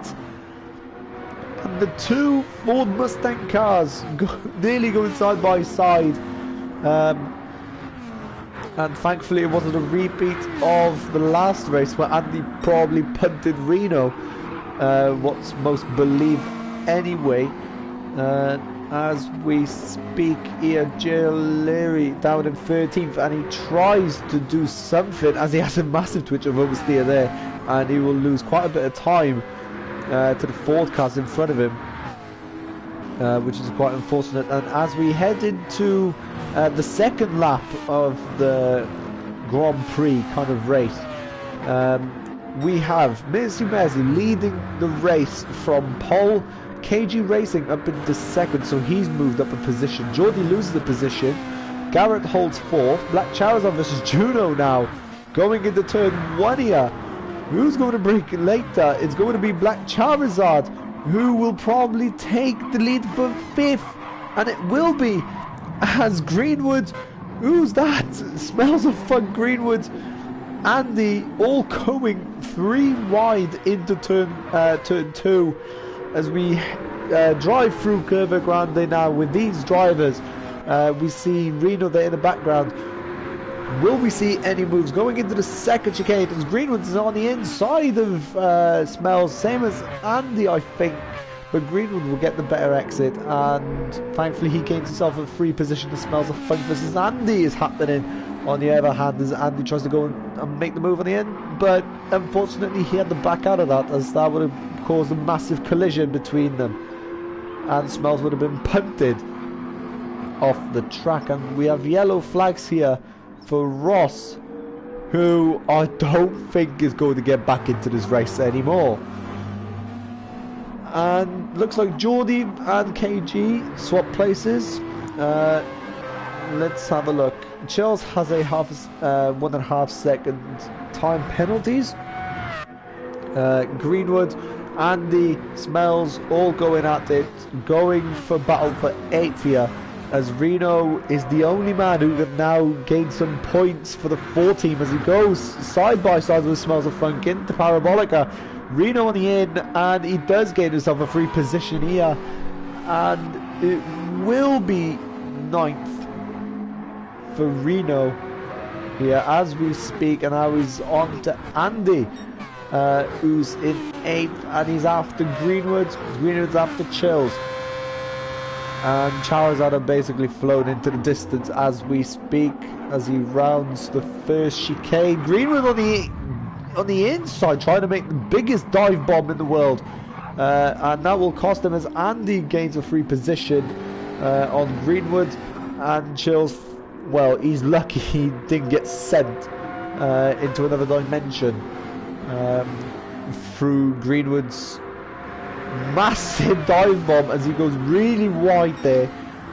And the two Ford Mustang cars nearly going side by side. And thankfully it wasn't a repeat of the last race where Andy probably punted Reno. What's most believed anyway. As we speak here, ALR down in 13th, and he tries to do something as he has a massive twitch of oversteer there, and he will lose quite a bit of time to the Ford cars in front of him, which is quite unfortunate. And as we head into the second lap of the Grand Prix kind of race, we have Mizzy leading the race from pole. KG Racing up into second, so he's moved up a position. Jordy loses the position. Garrett holds fourth. Black Charizard versus Juno now. Going into turn 1 here. Who's going to break it later? It's going to be Black Charizard, who will probably take the lead for fifth. And it will be as Greenwood. Who's that? Smells of fun, Greenwood. Andy all going 3 wide into turn 2. As we drive through Curva Grande now with these drivers. We see Reno there in the background. Will we see any moves going into the second chicane? As Greenwood's on the inside of Smells, same as Andy, I think. But Greenwood will get the better exit, and thankfully he gains himself a free position. The Smells of Funk versus Andy is happening. On the other hand, as Andy tries to go and make the move on the end, but unfortunately he had to back out of that, as that would have caused a massive collision between them, and Smells would have been punted off the track. And we have yellow flags here for Ross, who I don't think is going to get back into this race anymore. And looks like Jordy and KG swap places. Let's have a look. Chills has a 1.5 second time penalties. Greenwood, Andy, Smells all going at it, going for battle for 8th here, as Reno is the only man who can now gain some points for the 4 team as he goes side by side with Smells of Funk into Parabolica. Reno on the in, and he does gain himself a free position here, and it will be 9th for Reno here as we speak. And now he's on to Andy, who's in 8th, and he's after Greenwood. Greenwood's after Chills, and Charizard are basically flown into the distance as we speak, as he rounds the first chicane. Greenwood on the inside trying to make the biggest dive bomb in the world, and that will cost him as Andy gains a free position on Greenwood. And Chills, well, he's lucky he didn't get sent into another dimension through Greenwood's massive dive bomb, as he goes really wide there,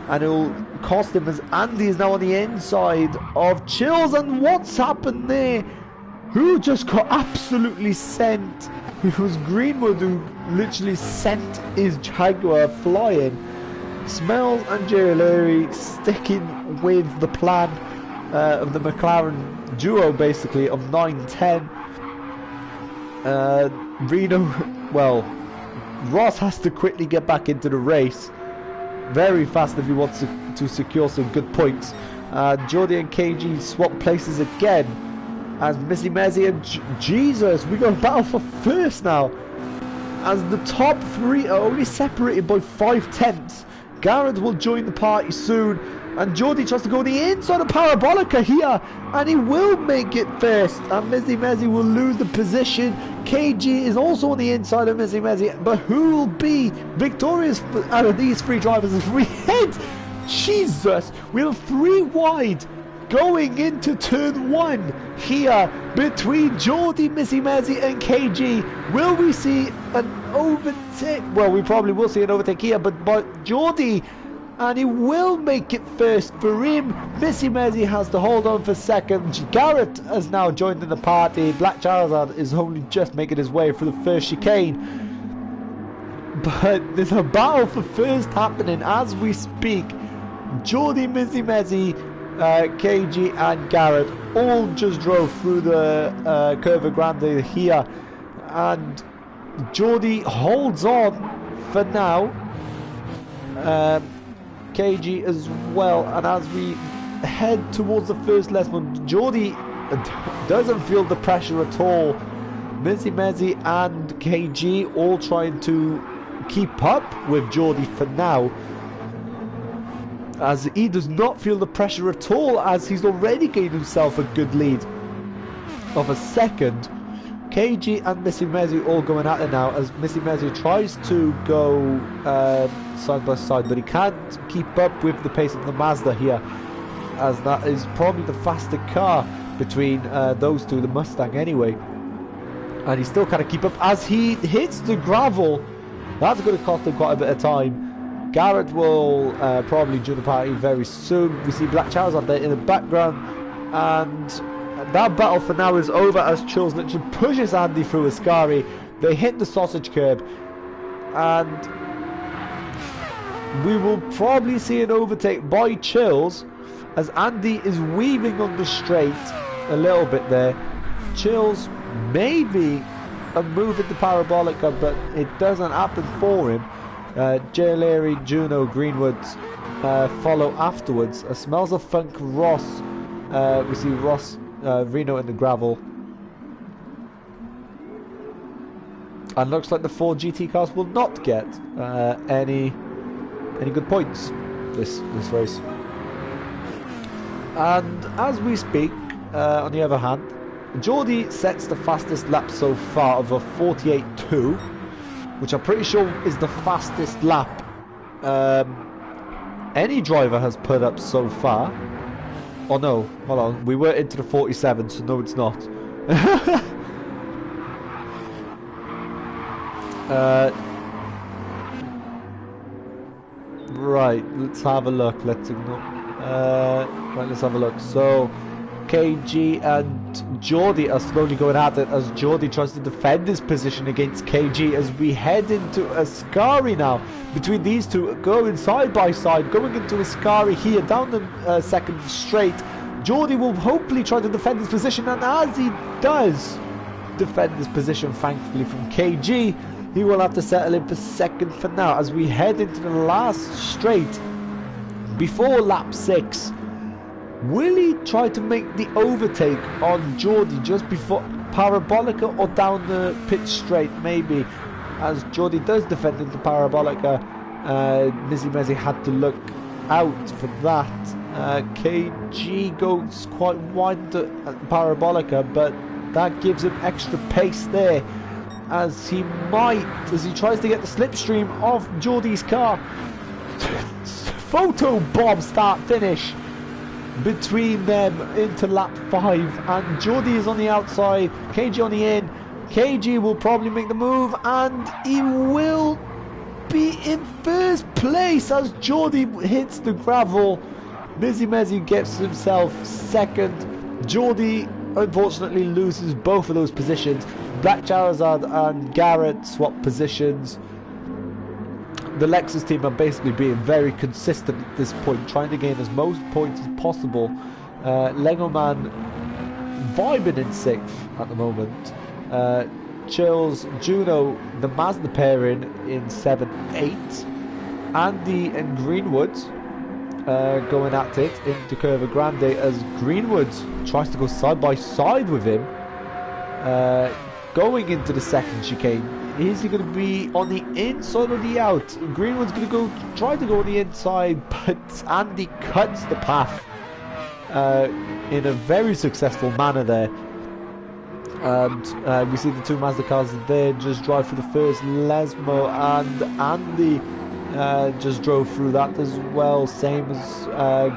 and it will cost him as Andy is now on the inside of Chills. And what's happened there? Who just got absolutely sent? It was Greenwood who literally sent his Jaguar flying. Smells and ALR sticking with the plan of the McLaren duo, basically, of 9-10. Reno, well, Ross has to quickly get back into the race very fast if he wants to secure some good points. Jordy and KG swap places again, as Mezzy and Jesus, we got a battle for first now, as the top 3 are only separated by 5/10. Garrett will join the party soon, and Jordy tries to go the inside of Parabolica here, and he will make it first, and Mezzy will lose the position. KG is also on the inside of Mezzy, but who will be victorious out of these 3 drivers as we head? Jesus, we're 3 wide going into turn 1 here between Jordy, Mezzy and KG. Will we see an overtake? Well, we probably will see an overtake here, but by Jordy, and he will make it first for him. Mezzy has to hold on for second. Garrett has now joined in the party. Black Charizard is only just making his way through the first chicane, but there's a battle for first happening as we speak. Jordy, Mezzy KG and Garrett all just drove through the Curva Grande here, and Geordie holds on for now. KG as well, and as we head towards the first lesson, Geordie doesn't feel the pressure at all. Mezzi and KG all trying to keep up with Geordie for now, as he does not feel the pressure at all, as he's already gained himself a good lead of a second. KG and Mezzi all going at it now, as Mezzi tries to go side by side, but he can't keep up with the pace of the Mazda here, as that is probably the faster car between those two, the Mustang anyway. And he still can't keep up as he hits the gravel. That's going to cost him quite a bit of time. Garrett will probably join the party very soon. We see Black Charizard there in the background, and that battle for now is over as Chills literally pushes Andy through Ascari. They hit the sausage curb, and we will probably see an overtake by Chills as Andy is weaving on the straight a little bit there. Chills maybe a move into Parabolica, but it doesn't happen for him. J. Juno, Greenwood follow afterwards. Smells of Funk, Ross. We see Ross, Reno in the gravel. And looks like the 4 GT cars will not get any good points this race. And as we speak, on the other hand, Geordie sets the fastest lap so far of a 48.2, which I'm pretty sure is the fastest lap any driver has put up so far. Oh no, hold on, we were into the 47, so no it's not. Right, let's have a look. Let's ignore. Right, let's have a look. So KG and Geordie are slowly going at it as Geordie tries to defend his position against KG as we head into Ascari now. Between these two, going side by side, going into Ascari here down the second straight. Geordie will hopefully try to defend his position, and as he does defend his position, thankfully from KG, he will have to settle in for second for now as we head into the last straight before lap 6. Will he try to make the overtake on Geordie just before Parabolica, or down the pit straight maybe? As Geordie does defend into Parabolica, Mezzi had to look out for that. KG goes quite wide to Parabolica, but that gives him extra pace there, as he tries to get the slipstream of Geordie's car. Photo bomb start finish between them into lap 5, and Geordie is on the outside, KG on the in. KG will probably make the move, and he will be in first place as Geordie hits the gravel. Mezzi gets himself second. Geordie unfortunately loses both of those positions. Black Charizard and Garrett swap positions. The Lexus team are basically being very consistent at this point, trying to gain as most points as possible. Lego Man vibing in 6th at the moment. Chills, Juno, the Mazda pairing in 7, 8. Andy and Greenwood going at it into Curva Grande as Greenwood tries to go side by side with him. Going into the second chicane. Is he going to be on the inside or the out? Greenwood's going to try to go on the inside, but Andy cuts the path in a very successful manner there. And we see the two Mazda cars there just drive through the first Lesmo, and Andy just drove through that as well, same as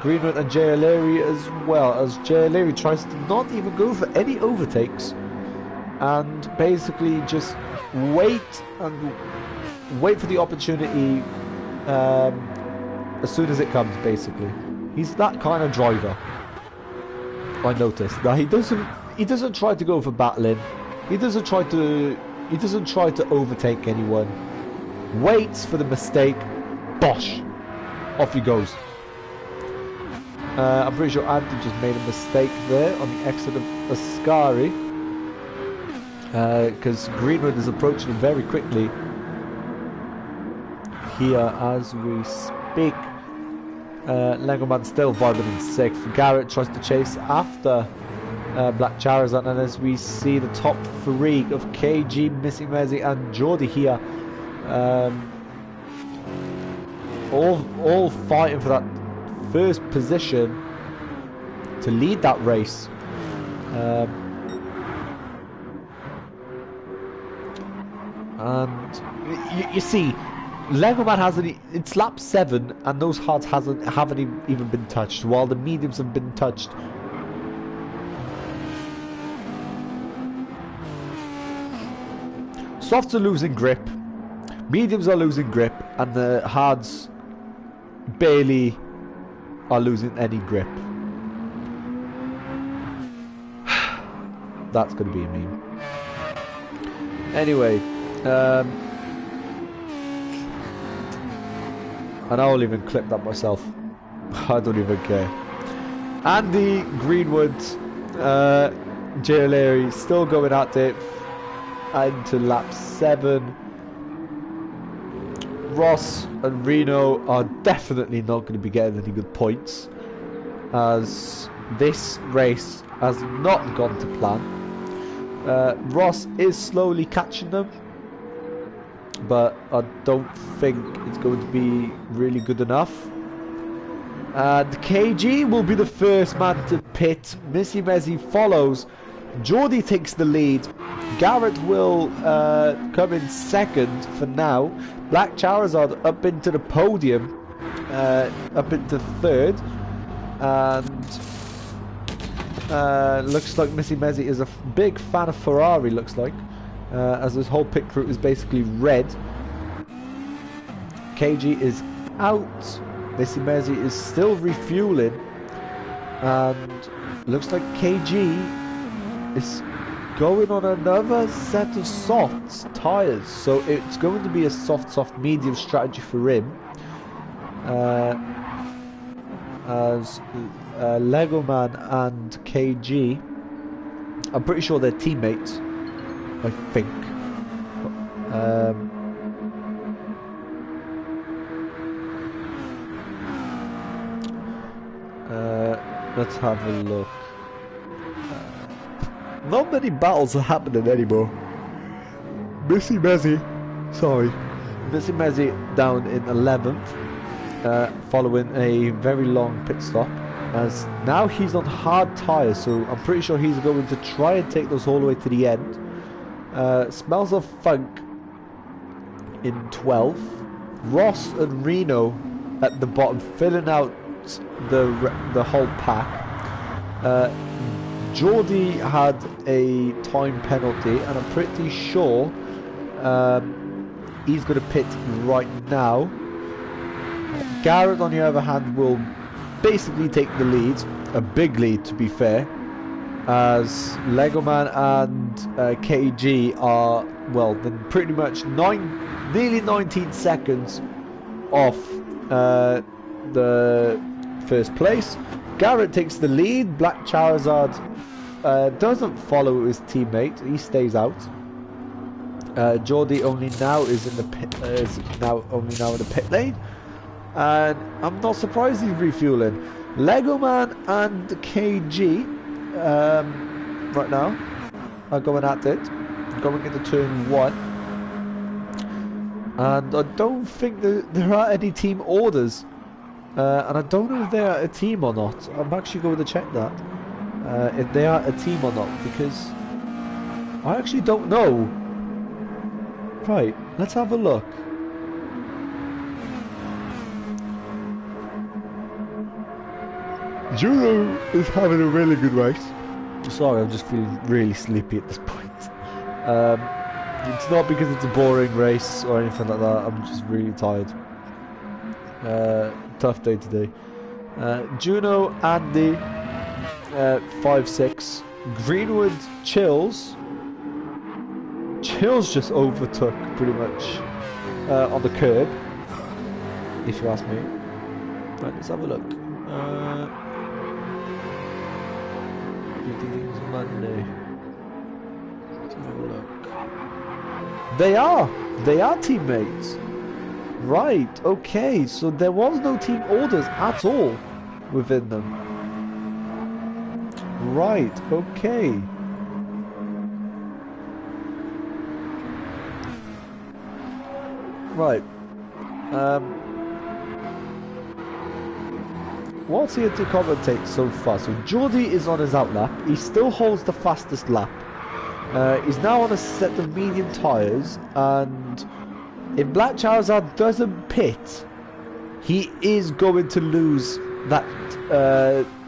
Greenwood and J. O'Leary as well, as J. O'Leary tries to not even go for any overtakes and basically just wait for the opportunity as soon as it comes. Basically, he's that kind of driver. I noticed that he doesn't try to go for battling. He doesn't try to overtake anyone. Waits for the mistake. Bosh, off he goes. I'm pretty sure Andy just made a mistake there on the exit of Ascari. Because Greenwood is approaching very quickly here as we speak. Legoman still vibing in 6th. Garrett tries to chase after Black Charizard, and as we see the top 3 of KG, Missy Mezzi and Jordi here, all fighting for that first position to lead that race. And you see, Legoman hasn't. It's lap 7, and those hards haven't even been touched, while the mediums have been touched. Softs are losing grip, mediums are losing grip, and the hards barely are losing any grip. That's going to be a meme. Anyway. And I'll even clip that myself. I don't even care. Andy, Greenwood, Jay O'Leary still going at it into lap 7. Ross and Reno are definitely not going to be getting any good points, as this race has not gone to plan. Ross is slowly catching them, but I don't think it's going to be really good enough. And KG will be the first man to pit. Missy Mezzi follows. Jordi takes the lead. Garrett will come in 2nd for now. Black Charizard up into the podium, up into 3rd. And looks like Missy Mezzi is a big fan of Ferrari, looks like. As this whole pit crew is basically red. KG is out. Missy Mezzi is still refueling. And looks like KG is going on another set of softs tyres. So it's going to be a soft medium strategy for him. As Legoman and KG, I'm pretty sure they're teammates, I think. Let's have a look. Not many battles are happening anymore. Missy Mezzi down in 11th, following a very long pit stop. As now he's on hard tyres, so I'm pretty sure he's going to try and take those all the way to the end. Smells of Funk in 12th. Ross and Reno at the bottom, filling out the whole pack. Jordi had a time penalty, and I'm pretty sure he's going to pit right now. Garrett, on the other hand, will basically take the lead, a big lead to be fair, as Legoman and KG are, well, then pretty much nearly 19 seconds off the first place. Garrett takes the lead. Black Charizard doesn't follow his teammate, he stays out. Jordi only now is in the pit, only now in the pit lane. And I'm not surprised he's refueling. Legoman and KG right now are going at it, going into turn 1. And I don't think that there are any team orders. And I don't know if they are a team or not. I'm actually going to check that. If they are a team or not, because I actually don't know. Right, let's have a look. Juno is having a really good race. Sorry, I'm just feeling really sleepy at this point. It's not because it's a boring race or anything like that. I'm just really tired. Tough day today. Juno, Andy, 5-6. Greenwood, Chills just overtook pretty much on the curb, if you ask me. Right, let's have a look. Meeting's Monday. Let's have a look. They are teammates. Right, okay, so there was no team orders at all within them. Right, okay. Right. What's here to commentate so far? So Geordie is on his outlap. He still holds the fastest lap. He's now on a set of medium tyres, and if Black Charizard doesn't pit, he is going to lose that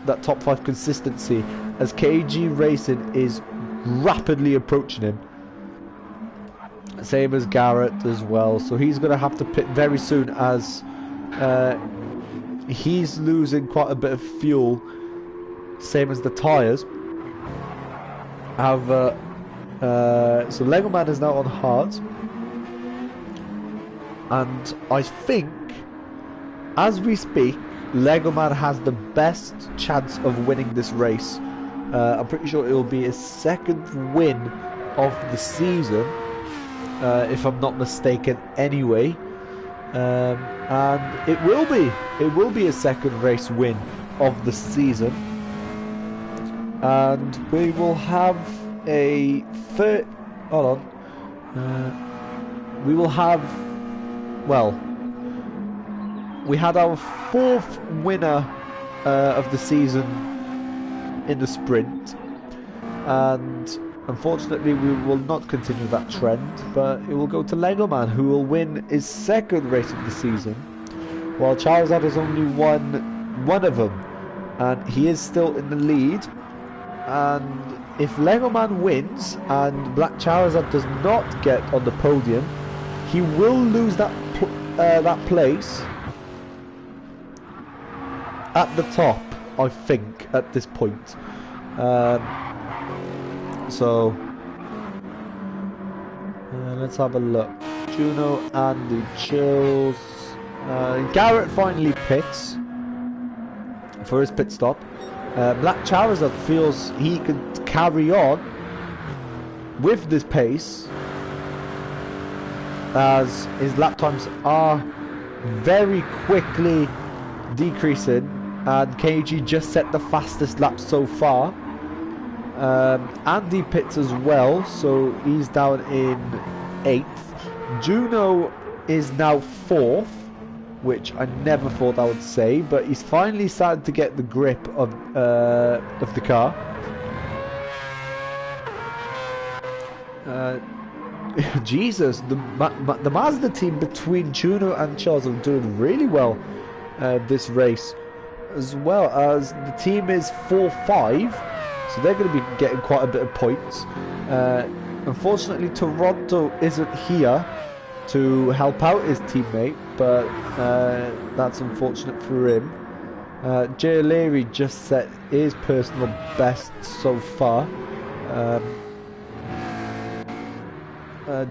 that top 5 consistency, as KG Racing is rapidly approaching him. Same as Garrett as well, so he's going to have to pit very soon, as he's losing quite a bit of fuel, same as the tyres. However, so Lego Man is now on hard, and I think, as we speak, Lego Man has the best chance of winning this race. I'm pretty sure it will be his second win of the season, if I'm not mistaken anyway. And it will be a second race win of the season, and we will have a third. Hold on. We will have. Well, we had our 4th winner of the season in the sprint, and unfortunately we will not continue that trend, but it will go to Lego Man, who will win his 2nd race of the season, while Charizard has only won one of them, and he is still in the lead. And if Lego Man wins and Black Charizard does not get on the podium, he will lose that place at the top, I think, at this point. So let's have a look. Juno, Andy, Chills. Garrett finally pits for his pit stop. Black Charizard feels he can carry on with this pace, as his lap times are very quickly decreasing, and KG just set the fastest lap so far. Andy pits as well, so he's down in 8th. Juno is now 4th, which I never thought I would say, but he's finally started to get the grip of the car. Jesus, the Mazda team between Juno and Charles are doing really well this race, as well as the team is 4-5, so they're going to be getting quite a bit of points. Unfortunately, Toronto isn't here to help out his teammate, but that's unfortunate for him. Jay O'Leary just set his personal best so far.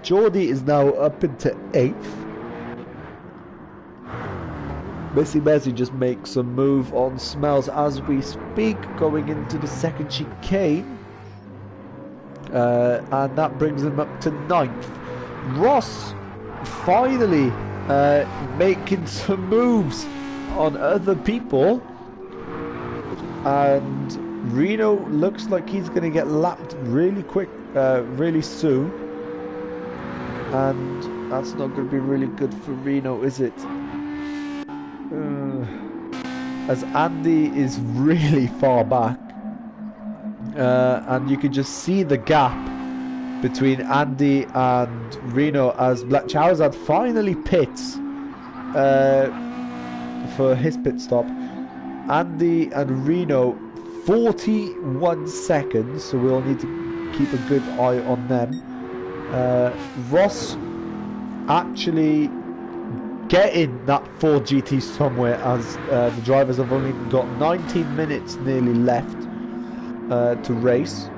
Geordie is now up into 8th. Missy Messi just makes a move on Smells as we speak, going into the 2nd chicane. And that brings him up to 9th. Ross finally making some moves on other people, and Reno looks like he's going to get lapped really quick, really soon, and that's not going to be really good for Reno, is it? As Andy is really far back, and you can just see the gap between Andy and Reno as Black Charizard finally pits for his pit stop. Andy and Reno 41 seconds, so we'll need to keep a good eye on them. Ross actually getting that 4 GT somewhere, as the drivers have only got 19 minutes nearly left to race.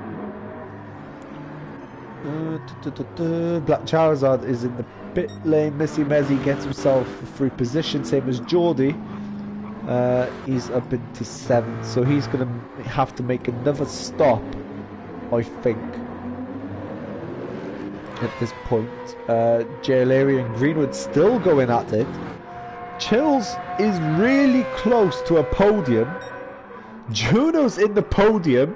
Black Charizard is in the pit lane. Missy Mezzi gets himself a free position, same as Geordie. He's up into 7th, so he's going to have to make another stop, I think, at this point. JLR and Greenwood still going at it. Chills is really close to a podium. Juno's in the podium,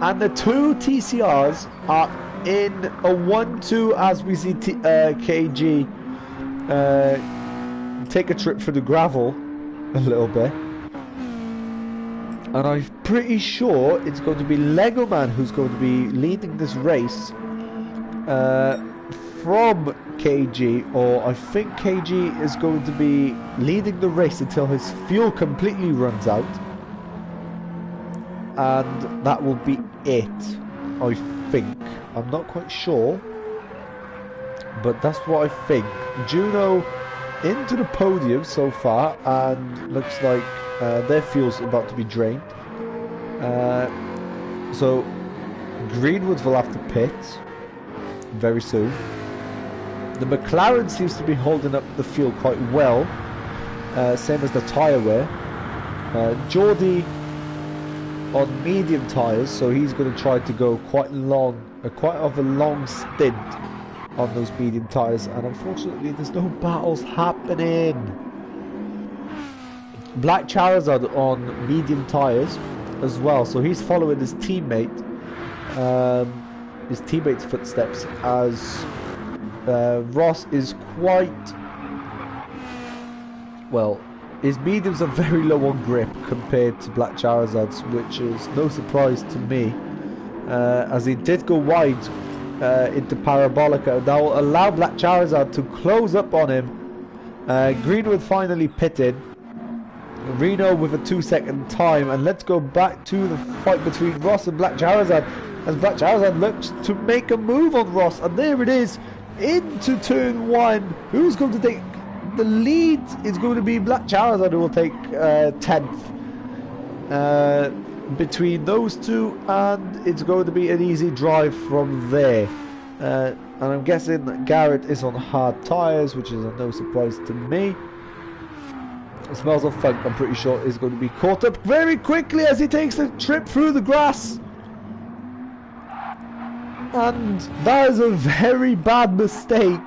and the two TCRs are in a 1-2 as we see KG take a trip for the gravel a little bit. And I'm pretty sure it's going to be Lego Man who's going to be leading this race from KG, or I think KG is going to be leading the race until his fuel completely runs out. And that will be it, I think. I'm not quite sure, but that's what I think. Juno into the podium so far, and looks like their fuel's about to be drained. So Greenwood will have to pit very soon. The McLaren seems to be holding up the fuel quite well, same as the tyre wear. Geordie on medium tyres, so he's going to try to go quite of a long stint on those medium tyres, and unfortunately there's no battles happening. Black Charizard on medium tyres as well, so he's following his teammate's footsteps, as Ross is quite well. His mediums are very low on grip compared to Black Charizard's, which is no surprise to me, as he did go wide into Parabolica. That will allow Black Charizard to close up on him. Greenwood finally pitted. Reno with a 2-second time, and let's go back to the fight between Ross and Black Charizard, as Black Charizard looks to make a move on Ross, and there it is, into turn 1. Who's going to take the lead? Is going to be Black Charizard, who will take 10th between those two, and it's going to be an easy drive from there. And I'm guessing that Garrett is on hard tyres, which is no surprise to me. Smells of Funk, I'm pretty sure, is going to be caught up very quickly as he takes a trip through the grass. And that is a very bad mistake.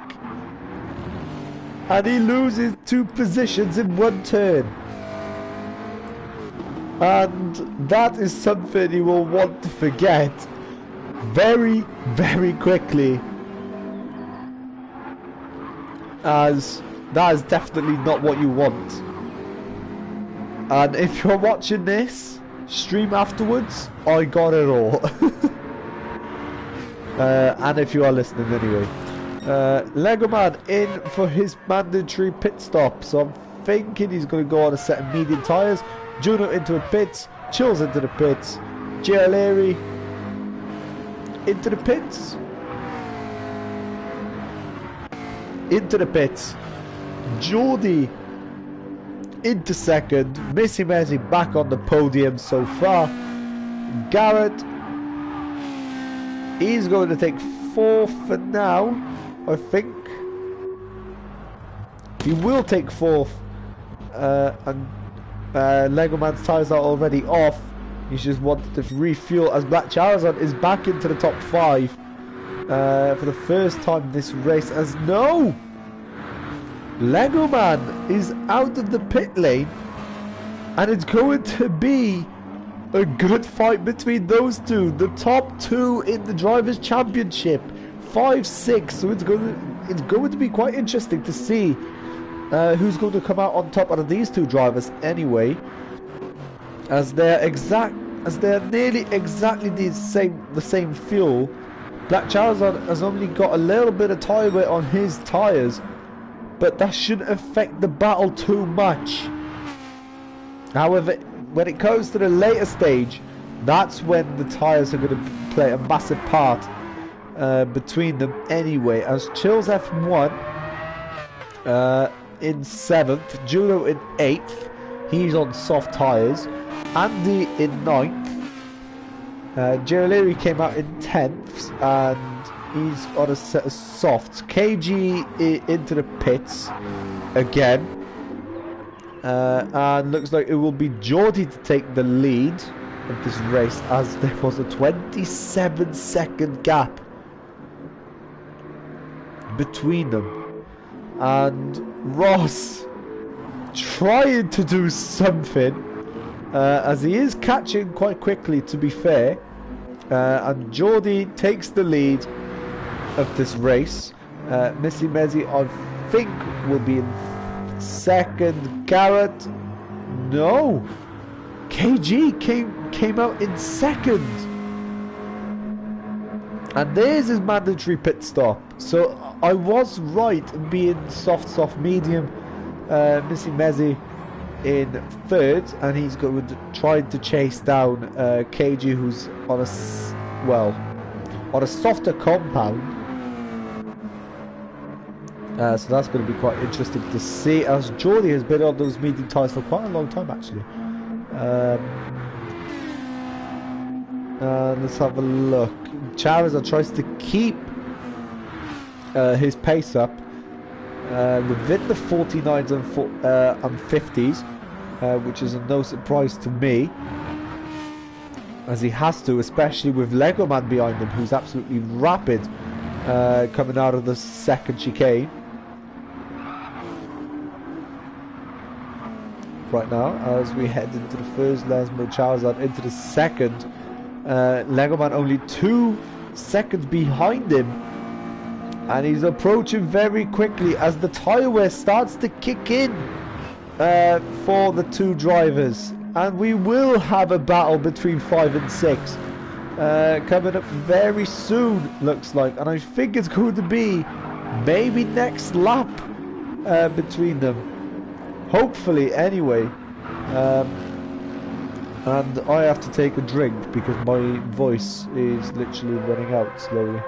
And he loses 2 positions in 1 turn. And that is something you will want to forget very, very quickly, as that is definitely not what you want. And if you're watching this stream afterwards, I got it all. And if you are listening anyway. Lego Man in for his mandatory pit stop, so I'm thinking he's going to go on a set of medium tyres. Juno into the pits, Chills into the pits, JLR into the pits, Geordie into 2nd, Missy Messi back on the podium so far. Garrett, he's going to take 4th for now, I think. He will take 4th, and Lego Man's tyres are already off. He's just wanted to refuel, as Black Charizard is back into the top 5 for the first time this race, as no! Lego Man is out of the pit lane, and it's going to be a good fight between those two, the top 2 in the Drivers' Championship, 5-6. So it's going to be quite interesting to see who's going to come out on top out of these 2 drivers anyway, as they're nearly exactly the same fuel. Black Charizard has only got a little bit of tyre wear on his tyres, but that shouldn't affect the battle too much. However, when it comes to the later stage, that's when the tyres are going to play a massive part between them anyway, as Chills F1 in 7th, Juno in 8th, he's on soft tyres, Andy in 9th, Jerry came out in 10th, and he's on a set of softs. KG into the pits again, And looks like it will be Geordie to take the lead of this race, as there was a 27-second gap between them. And Ross trying to do something, as he is catching quite quickly, to be fair. And Geordie takes the lead of this race. Missy Mezzi, I think, will be in second. Garrett, no. KG came out in second. And there's his mandatory pit stop. So I was right in being soft, medium. Missy Mezzi in third, and he's going to try to chase down KG, who's on a softer compound. So that's going to be quite interesting to see, as Geordie has been on those medium tyres for quite a long time, actually. Let's have a look. Charizard tries to keep his pace up within the 49s and 50s, which is no surprise to me, as he has to, especially with Lego Man behind him, who's absolutely rapid coming out of the second chicane. Right now, as we head into the first Lesmo, Charizard into the second. Lego Man only 2 seconds behind him, and he's approaching very quickly as the tyre wear starts to kick in for the two drivers, and we will have a battle between 5 and 6 coming up very soon, looks like, and I think it's going to be maybe next lap between them. Hopefully, anyway. And I have to take a drink because my voice is literally running out slowly.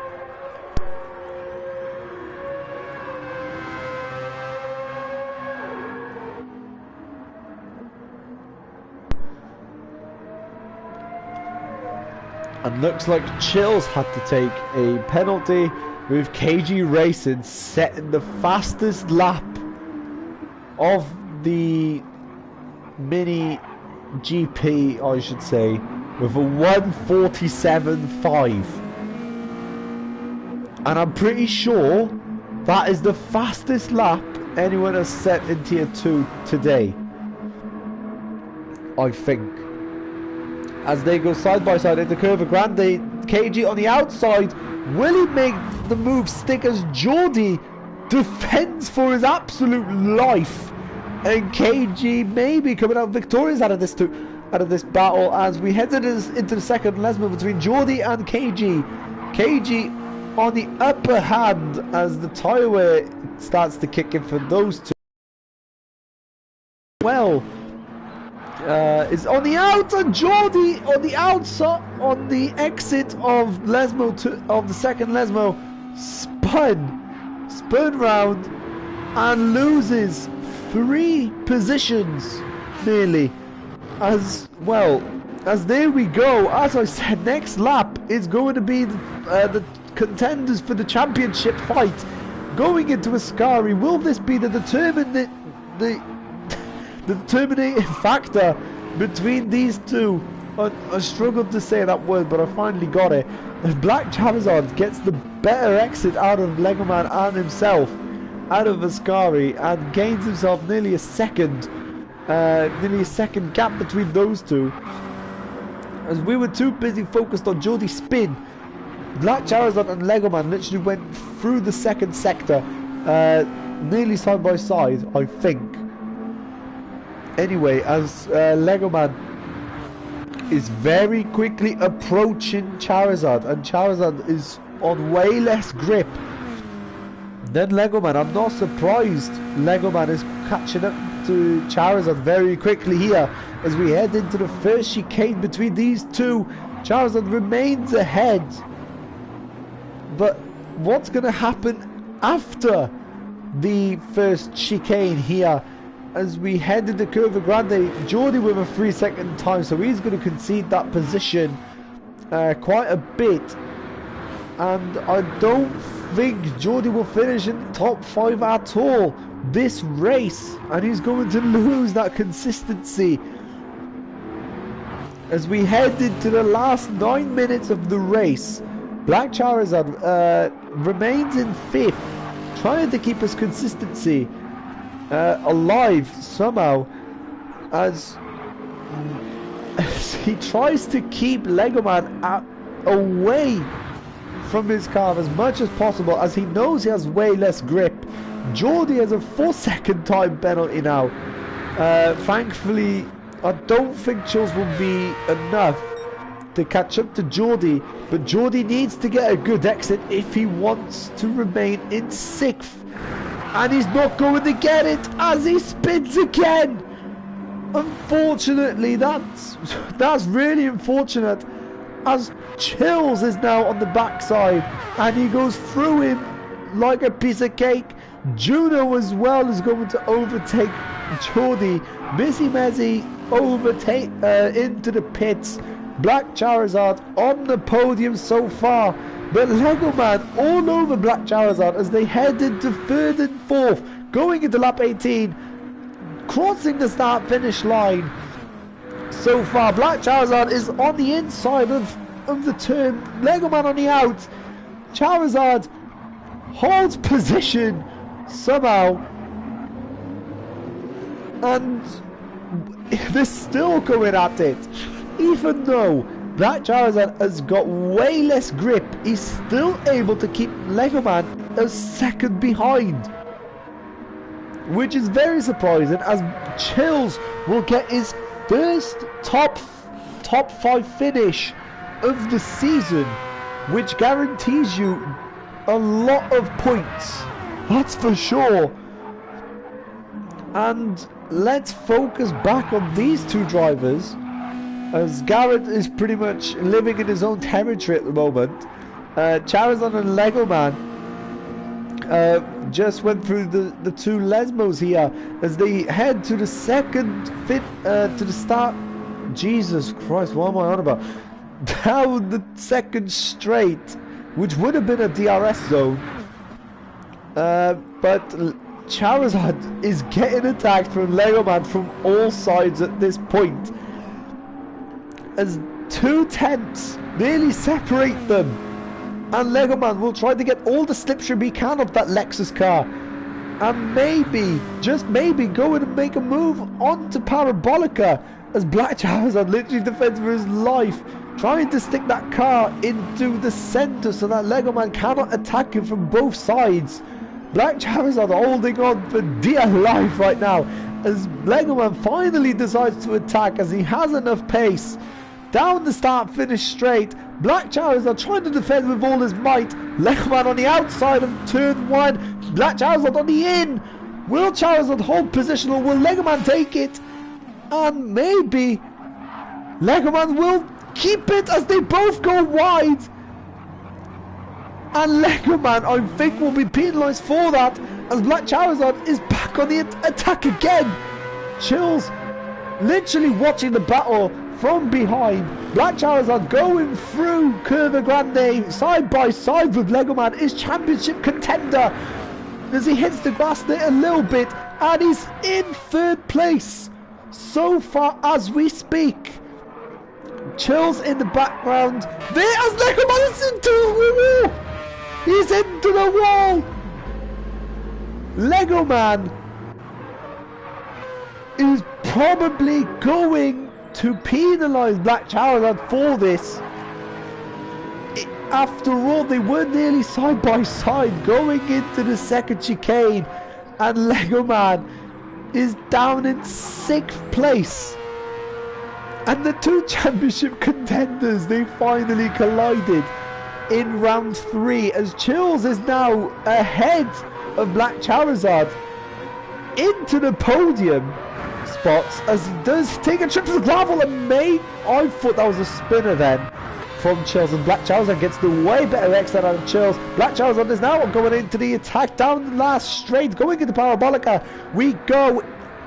And looks like Chills had to take a penalty, with KG Racing setting the fastest lap of the mini GP, I should say, with a 1:47.5, and I'm pretty sure that is the fastest lap anyone has set in Tier 2 today, I think. As they go side by side into Curva Grande, KG on the outside. Will he make the move stick as Geordie defends for his absolute life? And KG maybe coming out victorious out of this battle, as we head into the second Lesmo between Geordie and KG. KG on the upper hand as the tyre wear starts to kick in for those two. Well, is on the out, and Geordie on the outside, on the exit of Lesmo of the second Lesmo, spun round and loses 3 positions nearly. As well, as there we go, as I said, next lap is going to be the contenders for the championship fight going into Ascari. Will this be the determining factor between these two? I struggled to say that word, but I finally got it. If Black Charizard gets the better exit out of Lego Man and himself out of Ascari, and gains himself nearly a second gap between those two, as we were too busy focused on Geordie's spin. Black Charizard and Lego Man literally went through the second sector, nearly side by side, I think. Anyway, as Lego Man is very quickly approaching Charizard, and Charizard is on way less grip than Lego Man. I'm not surprised Lego Man is catching up to Charizard very quickly here as we head into the first chicane between these two. Charizard remains ahead, but what's going to happen after the first chicane here? As we head into Curva Grande, Geordie with a 3-second time, so he's going to concede that position quite a bit. and I don't think Jordi will finish in the top 5 at all this race, and he's going to lose that consistency as we head into the last 9 minutes of the race. Black Charizard remains in 5th, trying to keep his consistency alive somehow as he tries to keep Legoman away from his car as much as possible, as he knows he has way less grip. Jordi has a 4-second time penalty now. Thankfully, I don't think Chills will be enough to catch up to Jordi, but Jordi needs to get a good exit if he wants to remain in 6th, and he's not going to get it as he spins again. Unfortunately, that's really unfortunate, as Chills is now on the backside and he goes through him like a piece of cake. Juno as well is going to overtake Jordi. Missy Mezzi overtake into the pits. Black Charizard on the podium so far, but Legoman all over Black Charizard as they head into 3rd and 4th, going into lap 18, crossing the start finish line. So far Black Charizard is on the inside of the turn, Legoman on the out. Charizard holds position somehow, and they're still going at it. Even though Black Charizard has got way less grip, he's still able to keep Legoman a second behind, which is very surprising, as Chills will get his first top 5 finish of the season, which guarantees you a lot of points, that's for sure. And let's focus back on these two drivers, as Garrett is pretty much living in his own territory at the moment. Charizard and Legoman just went through the 2 Lesmos here as they head to the second to the start. Jesus Christ, what am I on about? Down the second straight, which would have been a DRS zone, but Charizard is getting attacked from Legoman from all sides at this point, as 2 tenths nearly separate them, and Legoman will try to get all the slipstream he can of that Lexus car, and maybe, just maybe, go in and make a move onto Parabolica, as Black Charizard literally defends for his life, trying to stick that car into the center so that Legoman cannot attack him from both sides. Black Charizard holding on for dear life right now, as Legoman finally decides to attack, as he has enough pace. Down the start finish straight, Black Charizard trying to defend with all his might. Legoman on the outside of turn 1, Black Charizard on the in. Will Charizard hold position, or will Legoman take it? And maybe Legoman will keep it as they both go wide. And Legoman, I think, will be penalised for that, as Black Charizard is back on the attack again. Chills literally watching the battle from behind. Black Charizard going through Curva Grande side by side with Legoman, his championship contender, as he hits the grass there a little bit, and he's in 3rd place so far as we speak. Chills in the background there as Legoman is into the wall. He's into the wall. Legoman is probably going to penalise Black Charizard for this. After all, they were nearly side by side going into the second chicane, and Legoman is down in 6th place. And the 2 championship contenders, they finally collided in round 3, as Chills is now ahead of Black Charizard into the podium spots, as he does take a trip to the gravel, and I thought that was a spinner then from Chills, and Black Charizard gets the way better exit out of Chills. Black Charizard is now going into the attack down the last straight, going into Parabolica. We go,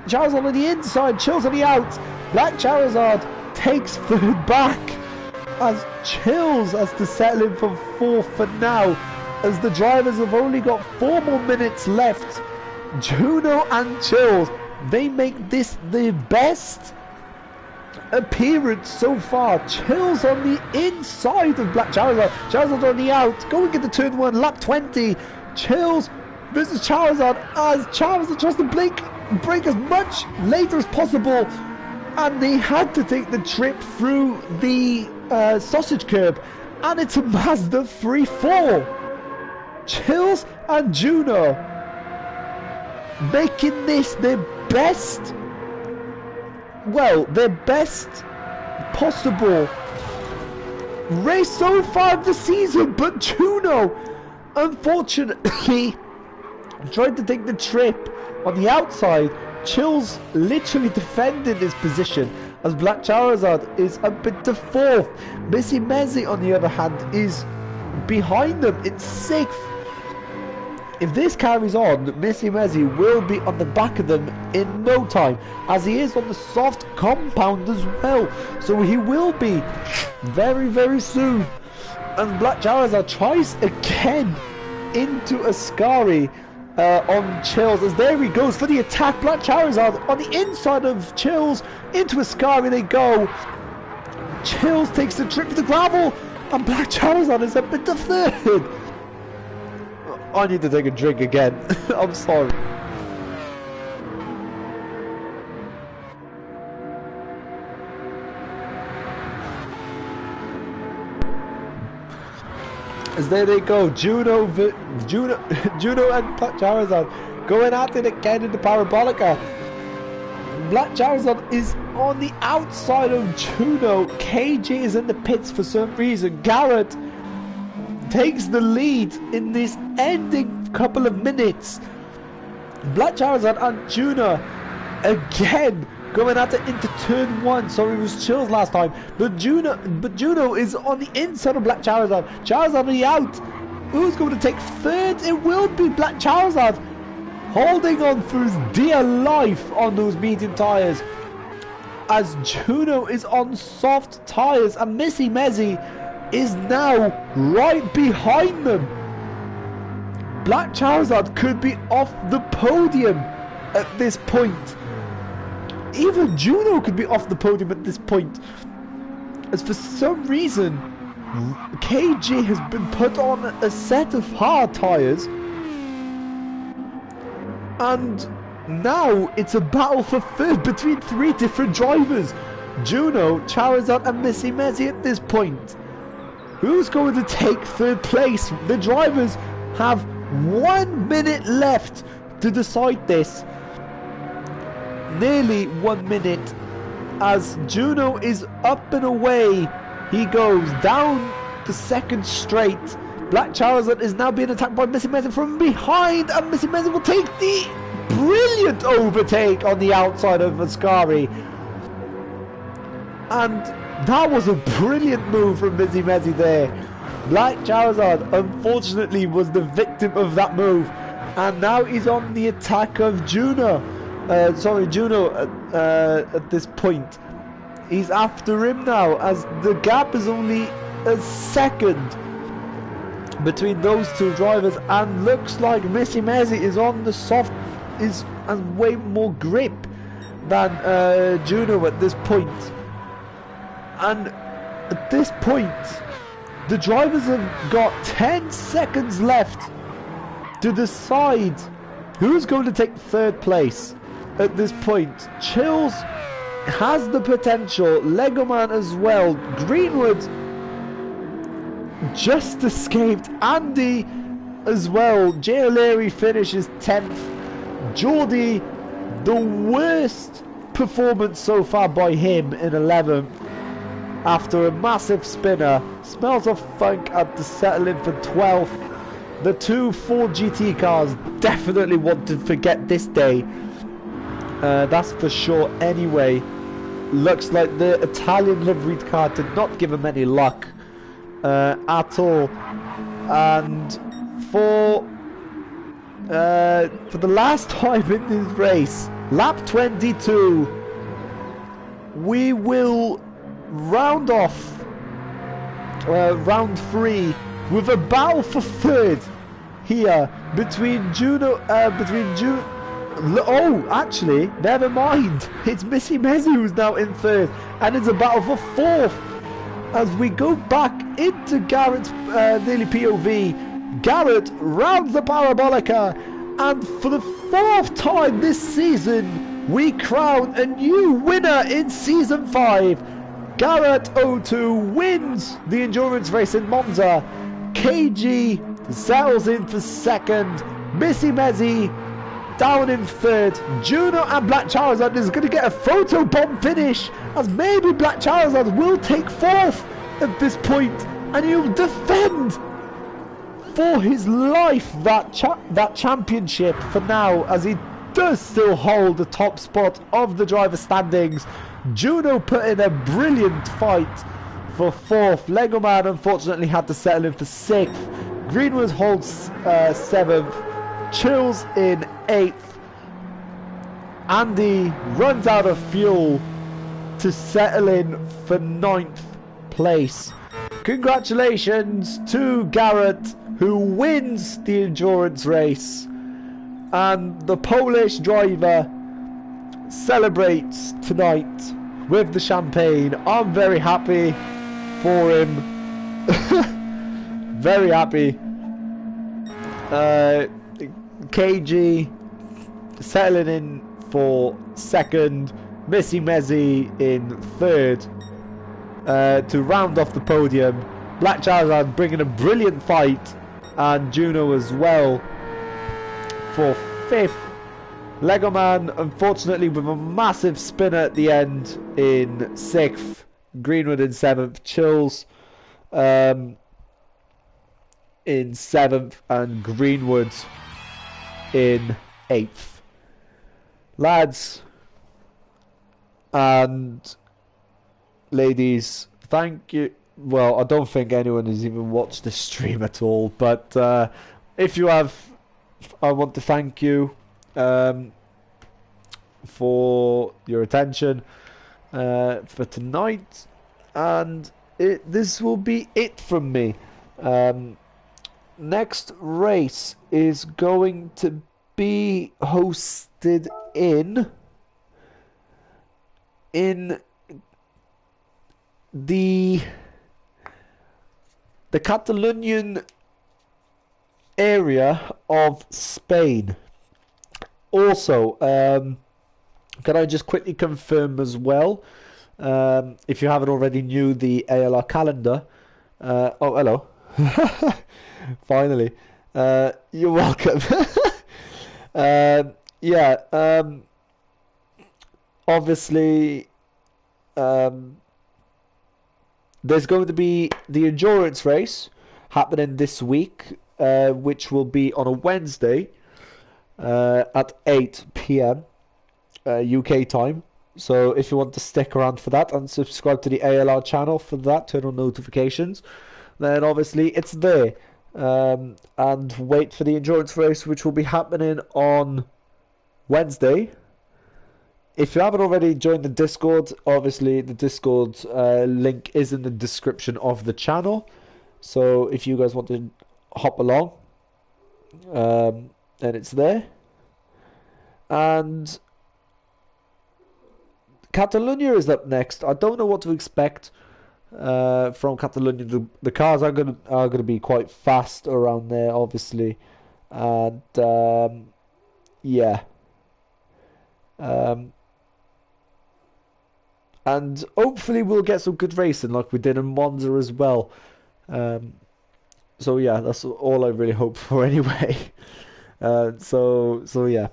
Charizard on the inside, Chills on the out. Black Charizard takes 3rd back, as Chills has to settle in for 4th for now, as the drivers have only got 4 more minutes left. Juno and Chills, they make this the best appearance so far. Chills on the inside of Black Charizard. Charizard on the out, going into turn 1, lap 20. Chills versus Charizard, as Charizard tries to break as much later as possible, and they had to take the trip through the sausage curb, and it's a Mazda 3-4. Chills and Juno making this their best, well, their best possible race so far of the season. But Juno, unfortunately, tried to take the trip on the outside. Chills literally defended his position, as Black Charizard is up into 4th. Missy Mezzi, on the other hand, is behind them in 6th. If this carries on, Missy Mezzi will be on the back of them in no time, as he is on the soft compound as well. So he will be very, very soon. And Black Charizard tries again into Ascari on Chills, as there he goes for the attack. Black Charizard on the inside of Chills, into Ascari they go. Chills takes the trip to the gravel, and Black Charizard is up into 3rd. I need to take a drink again. I'm sorry. As there they go, Juno and Black Charizard going at it again in the Parabolica. Black Charizard is on the outside of Juno. KG is in the pits for some reason. Garrett takes the lead in this ending couple of minutes. Black Charizard and Juno again going at it into turn 1. Sorry, it was Chills last time. But Juno is on the inside of Black Charizard. Charizard on the out. Who's going to take 3rd? It will be Black Charizard, holding on for his dear life on those medium tyres, as Juno is on soft tyres, and Missy Mezzi is now right behind them. Black Charizard could be off the podium at this point. Even Juno could be off the podium at this point, as for some reason KG has been put on a set of hard tyres, and now it's a battle for 3rd between 3 different drivers. Juno, Charizard and Missy Mezzi at this point. Who's going to take 3rd place? The drivers have 1 minute left to decide this. Nearly 1 minute, as Juno is up and away. He goes down the 2nd straight. Black Charizard is now being attacked by Missy Mezzi from behind, and Missy Mezzi will take the brilliant overtake on the outside of Ascari. And that was a brilliant move from Missy Mezzi there. Black Charizard unfortunately was the victim of that move, and now he's on the attack of Juno. Juno at this point. He's after him now, as the gap is only a 2nd between those 2 drivers, and looks like Missy Mezzi is on the soft, has way more grip than Juno at this point. And at this point, the drivers have got 10 seconds left to decide who's going to take 3rd place. At this point, Chills has the potential, Lego Man as well, Greenwood just escaped, Andy as well, Jay O'Leary finishes 10th, Geordie, the worst performance so far by him, in 11th after a massive spinner. Smells of Funk at the settle in for 12th. The 2 Ford GT cars definitely want to forget this day. That's for sure anyway. Looks like the Italian liveried car did not give him any luck at all. And for the last time in this race, lap 22, we will round off round 3 with a battle for third here between oh, actually, never mind. It's Missy Mezzi who's now in third, and it's a battle for fourth. As we go back into Garrett's nearly POV, Garrett rounds the Parabolica, and for the 4th time this season, we crown a new winner in Season 5. Garrett02 wins the endurance race in Monza. KG settles in for second. Missy Mezzi down in third. Juno and Black Charizard is going to get a photo bomb finish, as maybe Black Charizard will take fourth at this point, and he'll defend for his life that championship for now, as he does still hold the top spot of the driver standings. Juno put in a brilliant fight for fourth. Lego Man unfortunately had to settle in for sixth. Greenwood holds seventh. Chills in 8th. Andy runs out of fuel to settle in for 9th place. Congratulations to Garrett, who wins the endurance race, and the Polish driver celebrates tonight with the champagne. I'm very happy for him. Very happy. KG settling in for second, Missy Mezzi in third to round off the podium. Black Charizard bringing a brilliant fight, and Juno as well for fifth. Lego Man unfortunately with a massive spinner at the end in sixth. Greenwood in seventh. Chills in seventh, and Greenwood in 8th. Lads and ladies, thank you. Well, I don't think anyone has even watched this stream at all, but if you have, I want to thank you for your attention for tonight, and this will be it from me. Next race is going to be hosted in the Catalonian area of Spain. Also, can I just quickly confirm as well, if you haven't already knew the ALR calendar. Oh, hello. Finally, you're welcome. Obviously, there's going to be the endurance race happening this week, which will be on a Wednesday at 8 PM UK time. So if you want to stick around for that and subscribe to the ALR channel for that, turn on notifications, then obviously it's there. And wait for the endurance race, which will be happening on Wednesday. If you haven't already joined the Discord, obviously the Discord link is in the description of the channel. So if you guys want to hop along, then it's there. And Catalonia is up next. I don't know what to expect from Catalonia. The cars are gonna be quite fast around there, obviously, and yeah. And hopefully we'll get some good racing like we did in Monza as well. So yeah, that's all I really hope for anyway. So yeah,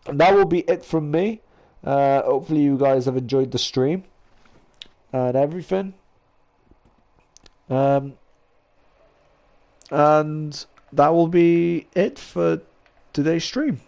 and that will be it from me. Hopefully you guys have enjoyed the stream and everything. And that will be it for today's stream.